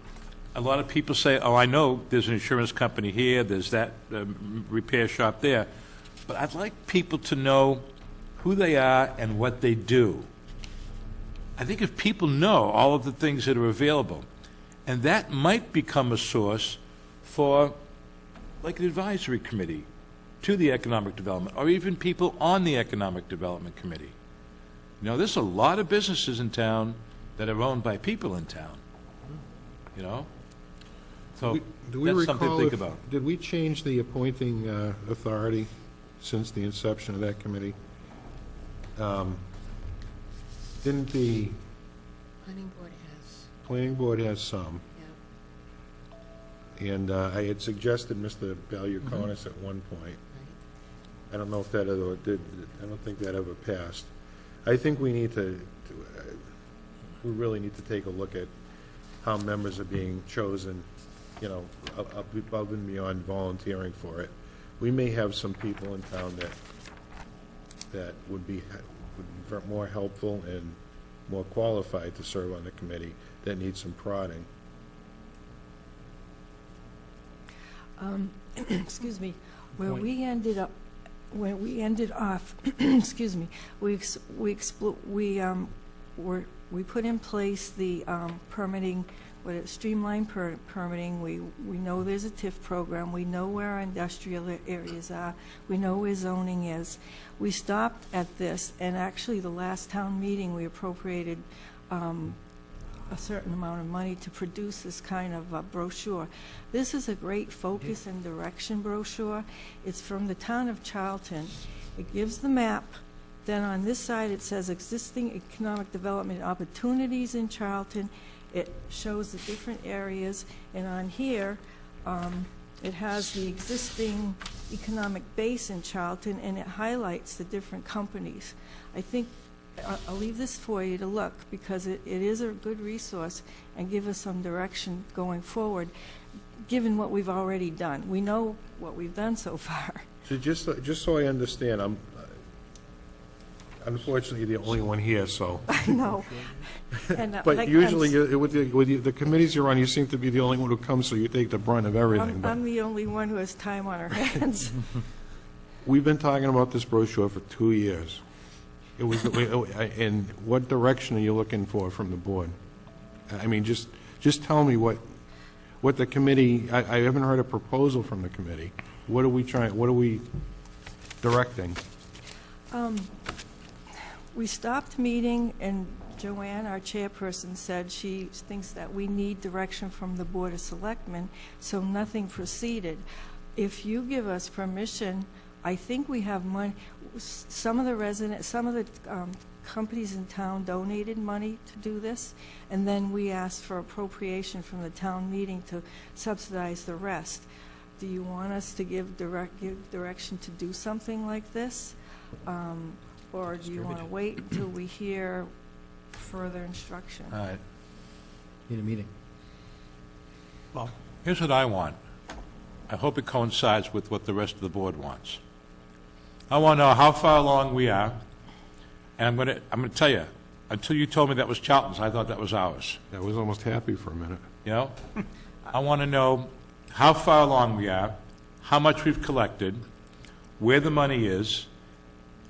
A lot of people say, oh, I know there's an insurance company here, there's that repair shop there, but I'd like people to know who they are and what they do. I think if people know all of the things that are available, and that might become a source for, like, an advisory committee to the Economic Development, or even people on the Economic Development Committee. There's a lot of businesses in town that are owned by people in town, So Do we that's something to recall think if- about. Did we change the appointing authority since the inception of that committee? Didn't the Planning board has, planning board has some, yeah, and I had suggested Mr. Valiakonis at one point. right. I don't know if that ever did, I don't think that ever passed. I think we need we really need to take a look at how members are being chosen, above and beyond volunteering for it. We may have some people in town that would be more helpful and more qualified to serve on the committee that need some prodding. Excuse me, where we ended up, when we ended off, excuse me, we put in place the permitting, streamlined permitting. We know there's a TIF program. We know where our industrial areas are. We know where zoning is. We stopped at this, and actually the last town meeting, we appropriated a certain amount of money to produce this kind of brochure. This is a great focus and direction brochure. It's from the town of Charlton. It gives the map. Then on this side it says existing economic development opportunities in Charlton. It shows the different areas, and on here it has the existing economic base in Charlton, and it highlights the different companies. I think I'll leave this for you to look, because it is a good resource and give us some direction going forward, given what we've already done. We know what we've done so far. So just so I understand, I'm unfortunately the only one here, so. I know. And, But usually, with the committees you're on, you seem to be the only one who comes, so you take the brunt of everything. I'm the only one who has time on her hands. We've been talking about this brochure for 2 years. It was, and what direction are you looking for from the board? I mean, just tell me what the committee, I haven't heard a proposal from the committee. What are we directing? We stopped meeting, and Joanne, our chairperson, said she thinks that we need direction from the Board of Selectmen, so nothing proceeded. If you give us permission, I think we have money. Some of the companies in town donated money to do this, and then we asked for appropriation from the town meeting to subsidize the rest. Do you want us to give direction to do something like this? Or do you want to wait until we hear further instruction? All right. Need a meeting. Well, here's what I want. I hope it coincides with what the rest of the board wants. I want to know how far along we are, and I'm going to tell you, until you told me that was Charlton's, I thought that was ours. I was almost happy for a minute. You know? I want to know how far along we are, how much we've collected, where the money is.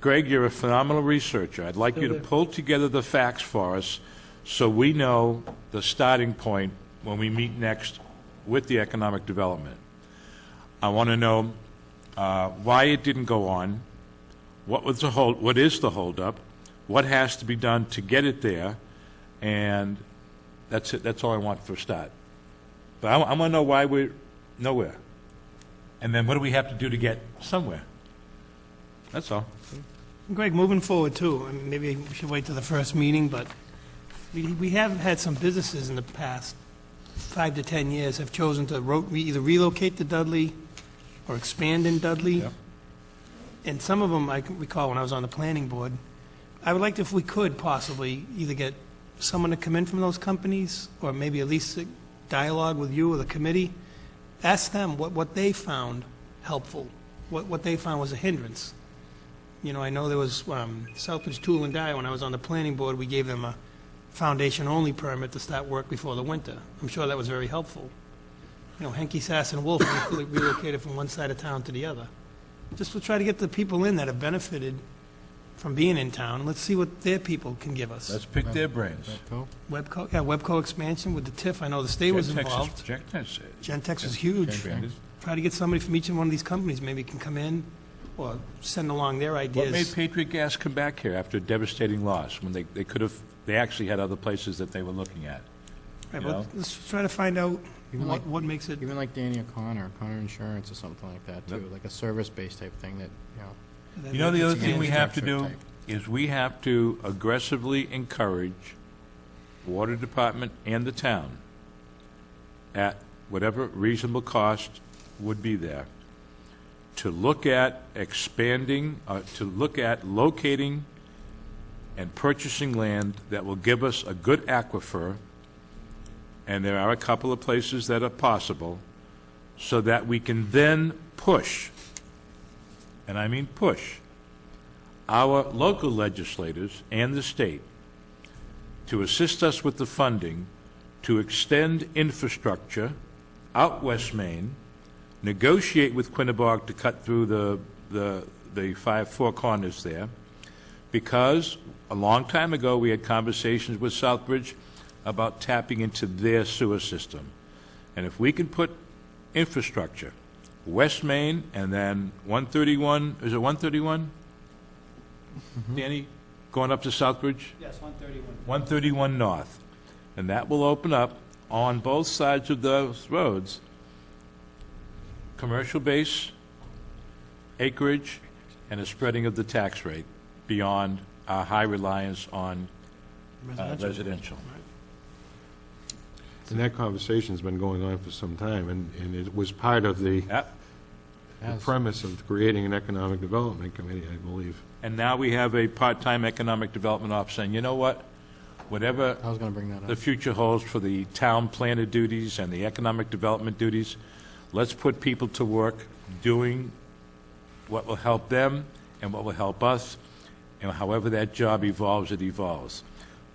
Greg, you're a phenomenal researcher. I'd like you to pull together the facts for us so we know the starting point when we meet next with the economic development. I want to know why it didn't go on, what is the holdup, what has to be done to get it there, and that's it. That's all I want for a start. But I want to know why we're nowhere, and then what do we have to do to get somewhere? That's all. Greg, moving forward too, I mean, maybe we should wait till the first meeting, but we have had some businesses in the past 5 to 10 years have chosen to either relocate to Dudley or expand in Dudley. Yep. And some of them, I can recall when I was on the planning board, I would like to, if we could possibly, either get someone to come in from those companies, or maybe at least a dialogue with you or the committee, ask them what they found helpful, what they found was a hindrance. You know, I know there was Southbridge Tool and Die, when I was on the planning board, we gave them a foundation-only permit to start work before the winter. I'm sure that was very helpful. You know, Henke, Sass, and Wolf relocated from one side of town to the other. Just to try to get the people in that have benefited from being in town. Let's see what their people can give us. Let's pick their brains. Webco expansion with the TIF. I know the state was involved. Gentex is huge. Try to get somebody from each one of these companies maybe can come in or send along their ideas. What made Patriot Gas come back here after a devastating loss when they could have, they actually had other places that they were looking at? Right, but let's try to find out what makes it. Even like Danny O'Connor, O'Connor Insurance or something like that too, like a service-based type thing that, you know. You know, the other thing we have to do is we have to aggressively encourage the water department and the town at whatever reasonable cost would be there to look at expanding, to look at locating and purchasing land that will give us a good aquifer, and there are a couple of places that are possible, so that we can then push, and I mean push, our local legislators and the state to assist us with the funding to extend infrastructure out West Main, negotiate with Quinnebog to cut through the four corners there, because a long time ago, we had conversations with Southbridge about tapping into their sewer system. And if we can put infrastructure, West Main, and then 131, is it 131? Danny, going up to Southbridge? Yes, 131. 131 North. And that will open up on both sides of those roads, commercial base, acreage, and a spreading of the tax rate beyond our high reliance on residential. And that conversation's been going on for some time, and it was part of the premise of creating an economic development committee, I believe. And now we have a part-time economic development officer, and you know what? Whatever I was going to bring that up. the future holds for the town planner duties and the economic development duties, let's put people to work doing what will help them and what will help us, and however that job evolves, it evolves.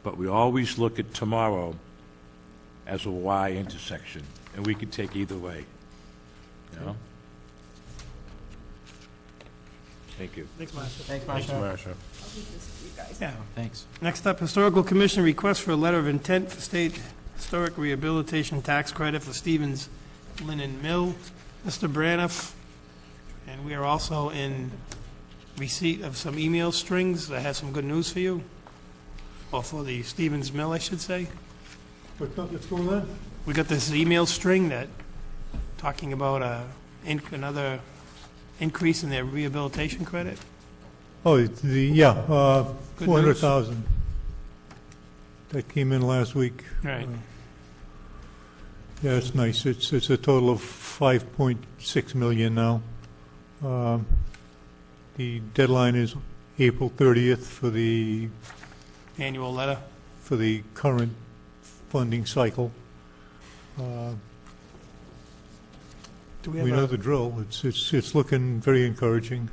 But we always look at tomorrow as a Y intersection, and we could take either way, you know? Thank you. Thanks, Marcia. Thanks, Thanks, Marcia. Marcia. Yeah. Thanks. Next up, Historical Commission request for a letter of intent for state historic rehabilitation tax credit for Stevens Linen Mill. Mr. Braniff, and we are also in receipt of some email strings that has some good news for you, or for the Stevens Mill, I should say. What's going on? We got this email string that, talking about another increase in their rehabilitation credit. Oh, yeah, Good 400,000. That came in last week. Right. Yeah, it's nice. It's a total of 5.6 million now. The deadline is April 30th for the Annual letter. current funding cycle. Do we We have know a, the drill. It's looking very encouraging.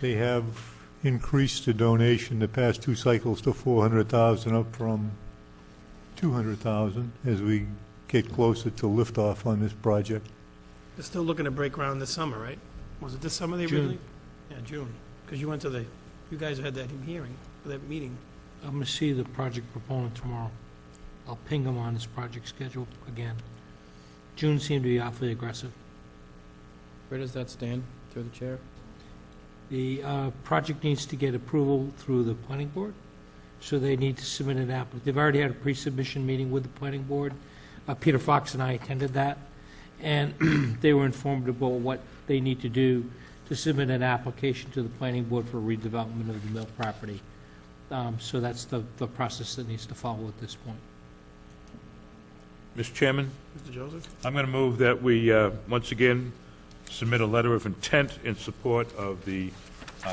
They have increased the donation the past two cycles to 400,000, up from 200,000 as we get closer to liftoff on this project. they're still looking to break ground this summer, right? Was it this summer they June. originally? Yeah, June. Because you went to you guys had that hearing, that meeting. I'm going to see the project proponent tomorrow. I'll ping him on his project schedule again. June seemed to be awfully aggressive. Where does that stand, through the chair? The project needs to get approval through the planning board, so they need to submit an app. They've already had a pre-submission meeting with the planning board. Peter Fox and I attended that, and they were informed about what they need to do to submit an application to the planning board for redevelopment of the mill property. So that's the process that needs to follow at this point. Mr. Chairman, Mr. Joseph? I'm going to move that we, once again, submit a letter of intent in support of the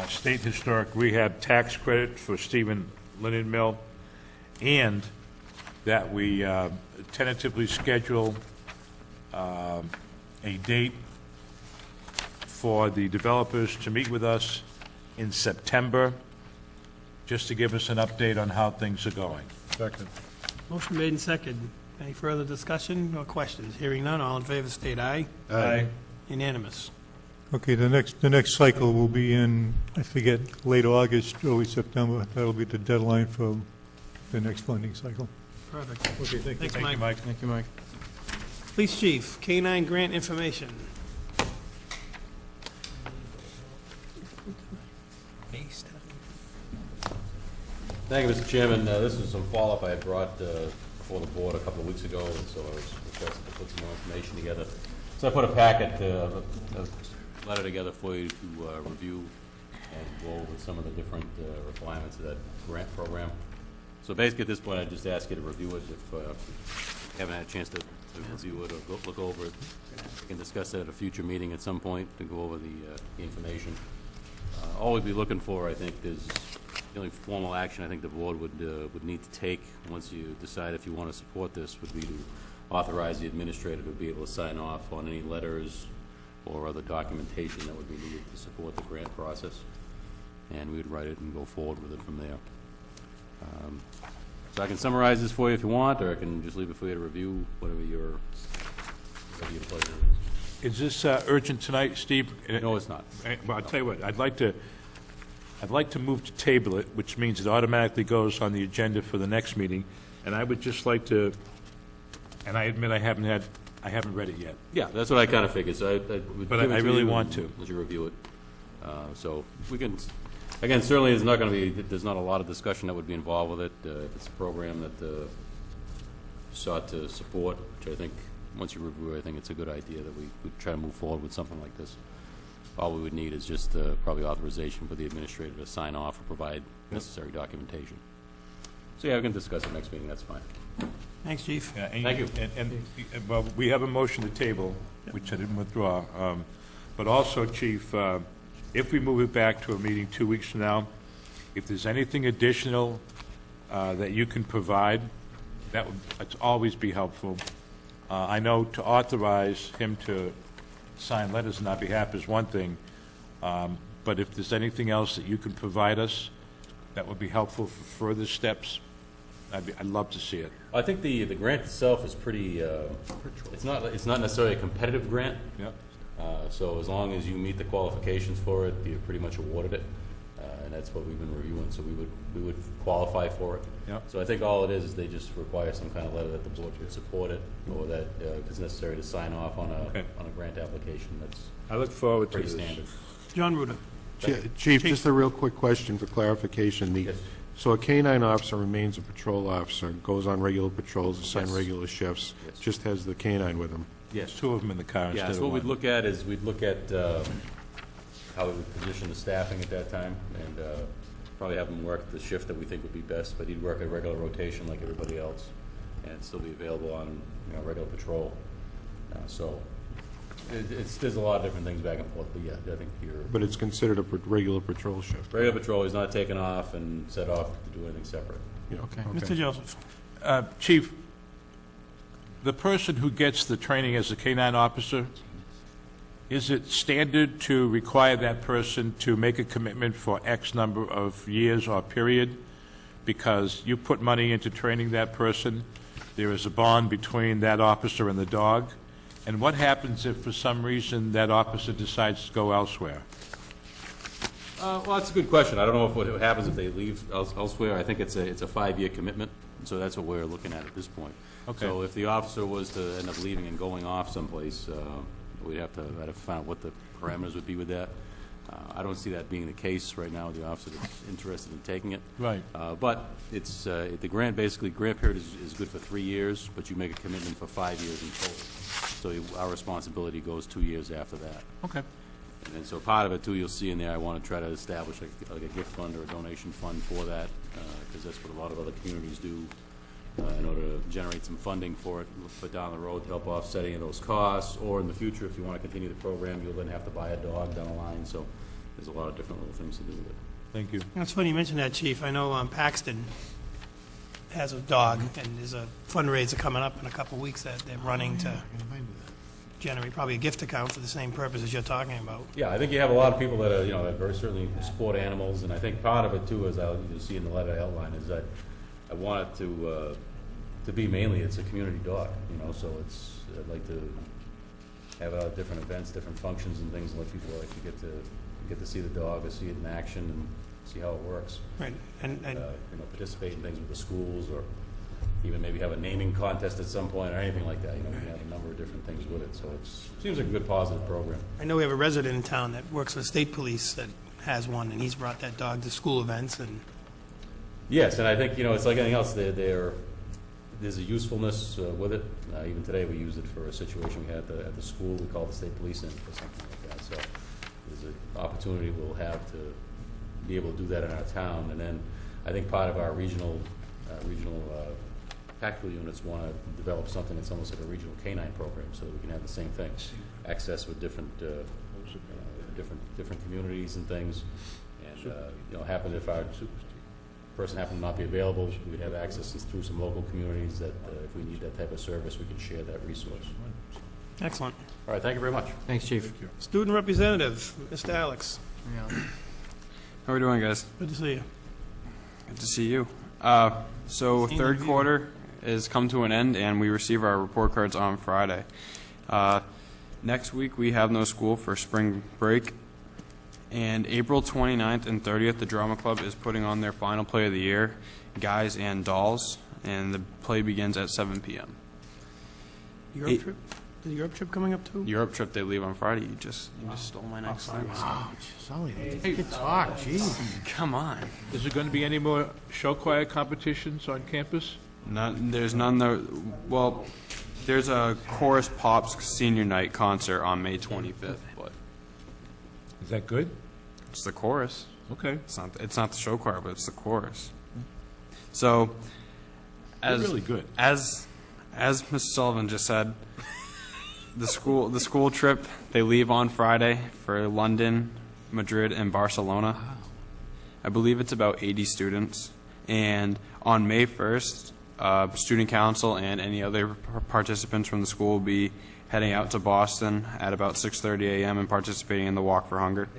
State Historic Rehab Tax Credit for Stephen Linen Mill, and that we tentatively schedule a date for the developers to meet with us in September, just to give us an update on how things are going. Second. Motion made and seconded. Any further discussion or questions? Hearing none, all in favor state aye. Aye. Unanimous. Okay, the next cycle will be in, I forget, late August, early September. That'll be the deadline for the next funding cycle. Perfect. Okay, thank you. Thanks, Mike. Thank you, Mike. Police Chief, K-9 grant information. Thank you, Mr. Chairman. This is some follow-up I had brought before the board a couple of weeks ago, and so I was requested to put some more information together. So I put a packet, a letter together for you to review and go over some of the different requirements of that grant program. So basically, at this point, I just ask you to review it. If you haven't had a chance to review it or look over it, we can discuss it at a future meeting at some point to go over the information. All we'd be looking for, I think, is the only formal action I think the board would need to take once you decide if you want to support this would be to authorize the administrator to be able to sign off on any letters or other documentation that would be needed to support the grant process. And we would write it and go forward with it from there. So I can summarize this for you if you want, or I can just leave it for you to review, whatever your be a pleasure. Is this urgent tonight, Steve? No, it's not. Well, I'll tell you what, I'd like to move to table it, which means it automatically goes on the agenda for the next meeting, and I would just like to, and I admit I haven't read it yet. Yeah, that's what I kind of figured, so I would But give it I to really you want and to. let you review it. So we can, again, certainly there's not going to be, there's not a lot of discussion that would be involved with it. If it's a program that sought to support, which I think, once you review it, I think it's a good idea that we would try to move forward with something like this. All we would need is just probably authorization for the administrator to sign off or provide necessary documentation. So yeah, we can discuss it next meeting, that's fine. Thanks, Chief. Yeah, Thank you. Well, we have a motion to table, which I didn't withdraw. But also, Chief, if we move it back to a meeting 2 weeks from now, if there's anything additional that you can provide, that would always be helpful. I know to authorize him to sign letters on our behalf is one thing, but if there's anything else that you can provide us that would be helpful for further steps, I'd love to see it. I think the grant itself is pretty, it's not necessarily a competitive grant. Yep. So as long as you meet the qualifications for it, you're pretty much awarded it. And that's what we've been reviewing, so we would qualify for it. Yep. So I think all it is they just require some kind of letter that the board would support it, or that if it's necessary to sign off on a grant application. That's I look forward to pretty this. standard. John Ruda. Chief, just a real quick question for clarification. Yes. So a K-9 officer remains a patrol officer, goes on regular patrols, assigned Yes. regular shifts, Yes. just has the K-9 with him. Yes. Two of them in the car Yeah, instead so of what we'd one. look at is, we'd look at how we would position the staffing at that time, and probably have him work the shift that we think would be best, but he'd work a regular rotation like everybody else, and still be available on, regular patrol. So, there's a lot of different things back and forth, but yeah, I think you're... But it's considered a regular patrol shift. Regular patrol, he's not taken off and set off to do anything separate. Yeah, Okay. Mr. Joseph. Chief, the person who gets the training as a K-9 officer, is it standard to require that person to make a commitment for X number of years or period? Because you put money into training that person, there is a bond between that officer and the dog. And what happens if for some reason that officer decides to go elsewhere? Well, that's a good question. I don't know what happens if they leave elsewhere. I think it's a 5-year commitment, so that's what we're looking at this point. Okay. So if the officer was to end up leaving and going off someplace, I'd have to find out what the parameters would be with that. I don't see that being the case right now with the officer that's interested in taking it. Right. But it's the grant period is good for 3 years, but you make a commitment for 5 years in total. So our responsibility goes 2 years after that. Okay. And then, so part of it too, you'll see in there, I want to try to establish like a gift fund or a donation fund for that, because that's what a lot of other communities do, in order to generate some funding for it, put down the road to help offset any of those costs, or in the future, if you want to continue the program, you'll then have to buy a dog down the line, so there's a lot of different little things to do with it. Thank you. It's funny you mention that, Chief. I know Paxton has a dog, and there's a fundraiser coming up in a couple of weeks that they're running to generate probably a gift account for the same purpose as you're talking about. Yeah, I think you have a lot of people that are, that very certainly support animals, and I think part of it too, as you'll see in the letter outline, is that I want it to be mainly, it's a community dog, so I'd like to have different events, different functions and things, and let people like to get to see the dog, or see it in action, and see how it works. Right, and participate in things with the schools, or even maybe have a naming contest at some point, or anything like that. You can have a number of different things with it, so it seems like a good, positive program. I know we have a resident in town that works for the state police that has one, and he's brought that dog to school events, and Yes, and I think, it's like anything else, there's a usefulness with it. Even today, we used it for a situation we had at the school. We called the state police in for something like that. So there's an opportunity we'll have to be able to do that in our town. And then I think part of our regional tactical units want to develop something that's almost like a regional canine program, so that we can have the same thing, access with different communities and things. And happen if our person happened to not be available, we'd have access through some local communities that if we need that type of service, we can share that resource. excellent. All right, thank you very much. Thanks, Chief. Student Representative, Mr. Alex. How are we doing, guys? Good to see you. Good to see you. So third quarter has come to an end, and we receive our report cards on Friday. Next week, we have no school for spring break. And April 29th and 30th, the Drama Club is putting on their final play of the year, Guys and Dolls, and the play begins at 7 p.m. Europe trip? Is the Europe trip coming up too? Europe trip, they leave on Friday. You just stole my next thing. Sully, good talk, jeez. Come on. Is there going to be any more show choir competitions on campus? There's none there. Well, there's a Chorus Pops senior night concert on May 25th, but Is that good? it's the chorus. Okay. It's not the show choir, but it's the chorus. So, They're really good. As Mr. Sullivan just said, the school trip, they leave on Friday for London, Madrid, and Barcelona. I believe it's about 80 students. And on May 1st, student council and any other participants from the school will be heading out to Boston at about 6:30 a.m. and participating in the Walk for Hunger.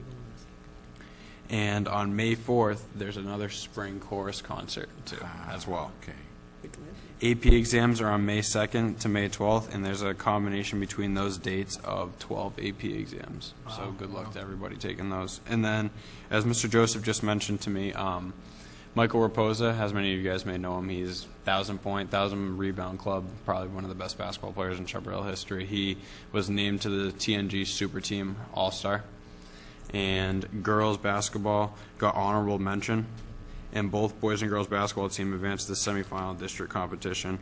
And on May 4th, there's another spring chorus concert too, as well. Okay. AP exams are on May 2nd to May 12th, and there's a combination between those dates of 12 AP exams. So good luck to everybody taking those. And then, as Mr. Joseph just mentioned to me, Michael Raposa, as many of you guys may know him, he's 1,000-point, 1,000-rebound club, probably one of the best basketball players in Chaparral history. He was named to the TNG Super Team All-Star. And girls basketball got honorable mention, and both boys and girls basketball team advanced to the semifinal district competition.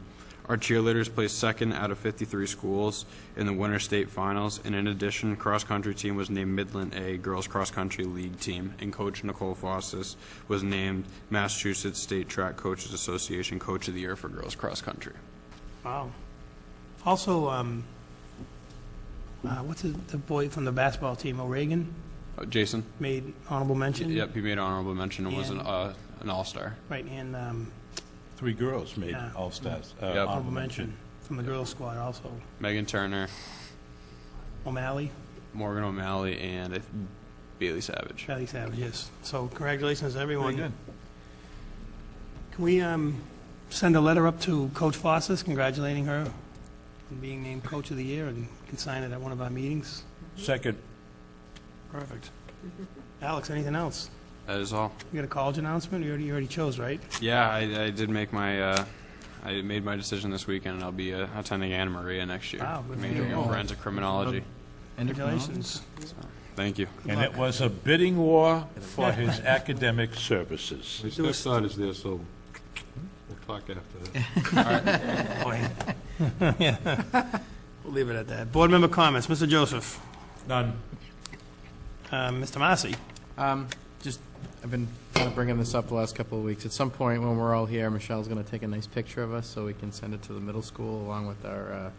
Our cheerleaders placed second out of 53 schools in the Winter State Finals, and in addition, cross-country team was named Midland A Girls Cross Country League Team, and Coach Nicole Fossis was named Massachusetts State Track Coaches Association Coach of the Year for Girls Cross Country. Wow. Also, what's the boy from the basketball team, O'Regan? Jason? Made honorable mention? Yep, he made honorable mention and was an all-star. Right, and 3 girls made All-Stars. Yep. honorable mention from the girls' squad also. Megan Turner, O'Malley? Morgan O'Malley, and Bailey Savage. Bailey Savage, yes. So congratulations, everyone. Very good. Can we send a letter up to Coach Fossis congratulating her on being named Coach of the Year, and can sign it at one of our meetings? Second. Perfect. Alex, anything else? That is all. You got a college announcement? You already chose, right? Yeah, I did make my, I made my decision this weekend, and I'll be attending Anna Maria next year. Wow, good for majoring you. in forensic criminology. Congratulations. So, thank you. And it was a bidding war for his academic services. His next thought is there, so we'll talk after that. Yeah. We'll leave it at that. Board member comments. Mr. Joseph. None. Mr. Massey. I've been kind of bringing this up the last couple of weeks. At some point when we're all here, Michelle's going to take a nice picture of us so we can send it to the middle school along with our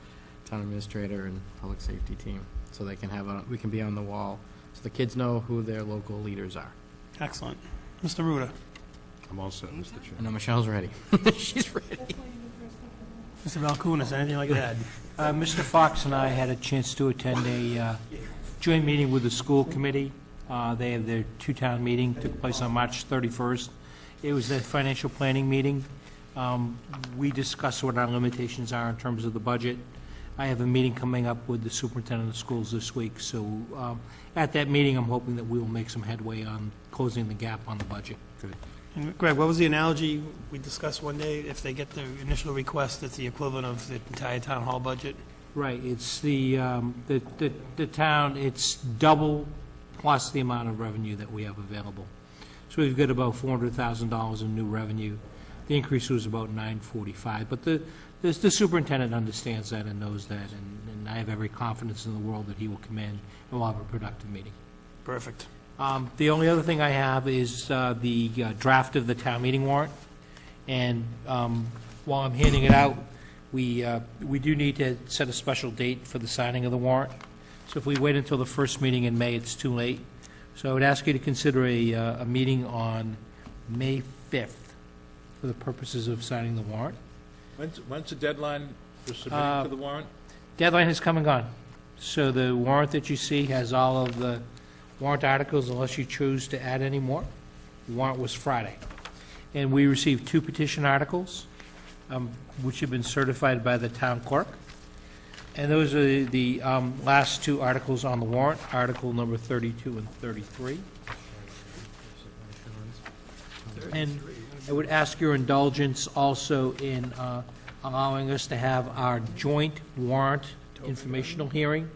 town administrator and public safety team, so they can we can be on the wall, so the kids know who their local leaders are. Excellent. Mr. Ruda. I'm all set, Mr. Chair. I know Michelle's ready. She's ready. Mr. Valkunas, anything like that? Mr. Fox and I had a chance to attend a joint meeting with the school committee. They have their two-town meeting, took place on March 31st. It was a financial planning meeting. We discussed what our limitations are in terms of the budget. I have a meeting coming up with the superintendent of schools this week, so at that meeting, I'm hoping that we will make some headway on closing the gap on the budget. Good. And Greg, what was the analogy we discussed one day? If they get the initial request, it's the equivalent of the entire town hall budget? Right, it's the town, it's double plus the amount of revenue that we have available. So we've got about $400,000 in new revenue. The increase was about $945, but the superintendent understands that and knows that, and I have every confidence in the world that he will come in and we'll have a productive meeting. Perfect. The only other thing I have is the draft of the town meeting warrant, and while I'm handing it out, we do need to set a special date for the signing of the warrant. So if we wait until the first meeting in May, it's too late. So I would ask you to consider a meeting on May 5th for the purposes of signing the warrant. When's the deadline for submitting to the warrant? Deadline has come and gone. So the warrant that you see has all of the warrant articles, unless you choose to add any more. The warrant was Friday. And we received 2 petition articles, which have been certified by the town clerk. And those are the last two articles on the warrant, Article number 32 and 33. And I would ask your indulgence also in allowing us to have our joint warrant informational hearing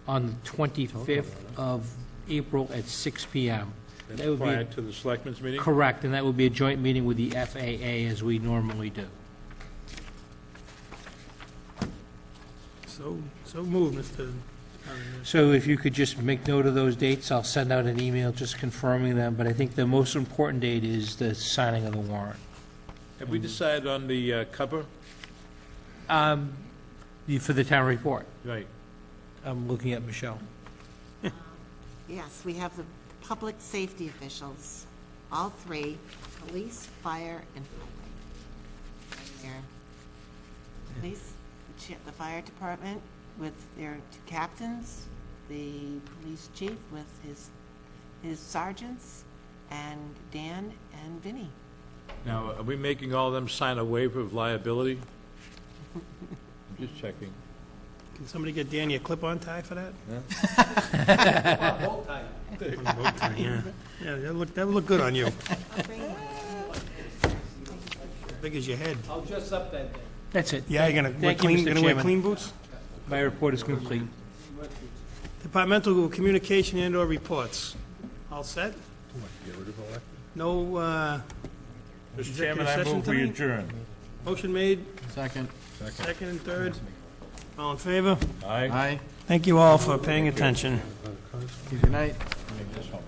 on the 25th of April at 6 p.m. That would be Prior to the selectmen's meeting? correct, and that would be a joint meeting with the FAA as we normally do. So moved, Mr. So if you could just make note of those dates, I'll send out an email just confirming them, but I think the most important date is the signing of the warrant. Have we decided on the cover? For the town report. Right. I'm looking at Michelle. Yes, we have the public safety officials, all three, police, fire, and highway. Here. Police, the fire department with their two captains, the police chief with his sergeants, and Dan and Vinnie. Now, are we making all of them sign a waiver of liability? I'm just checking. Can somebody get Danny a clip-on tie for that? Bow tie. Yeah, that would look good on you. Big as your head. I'll dress up that day. That's it. Yeah, you're gonna wear Thank you, clean, Mr. gonna wear Chairman. clean boots? My report is complete. Departmental communication and/or reports. All set? No, Mr. Chairman, I session move we tonight? adjourn. motion made, Second. second and third. All in favor? Aye. Aye. Thank you all for paying attention. Good night. Let me just hold.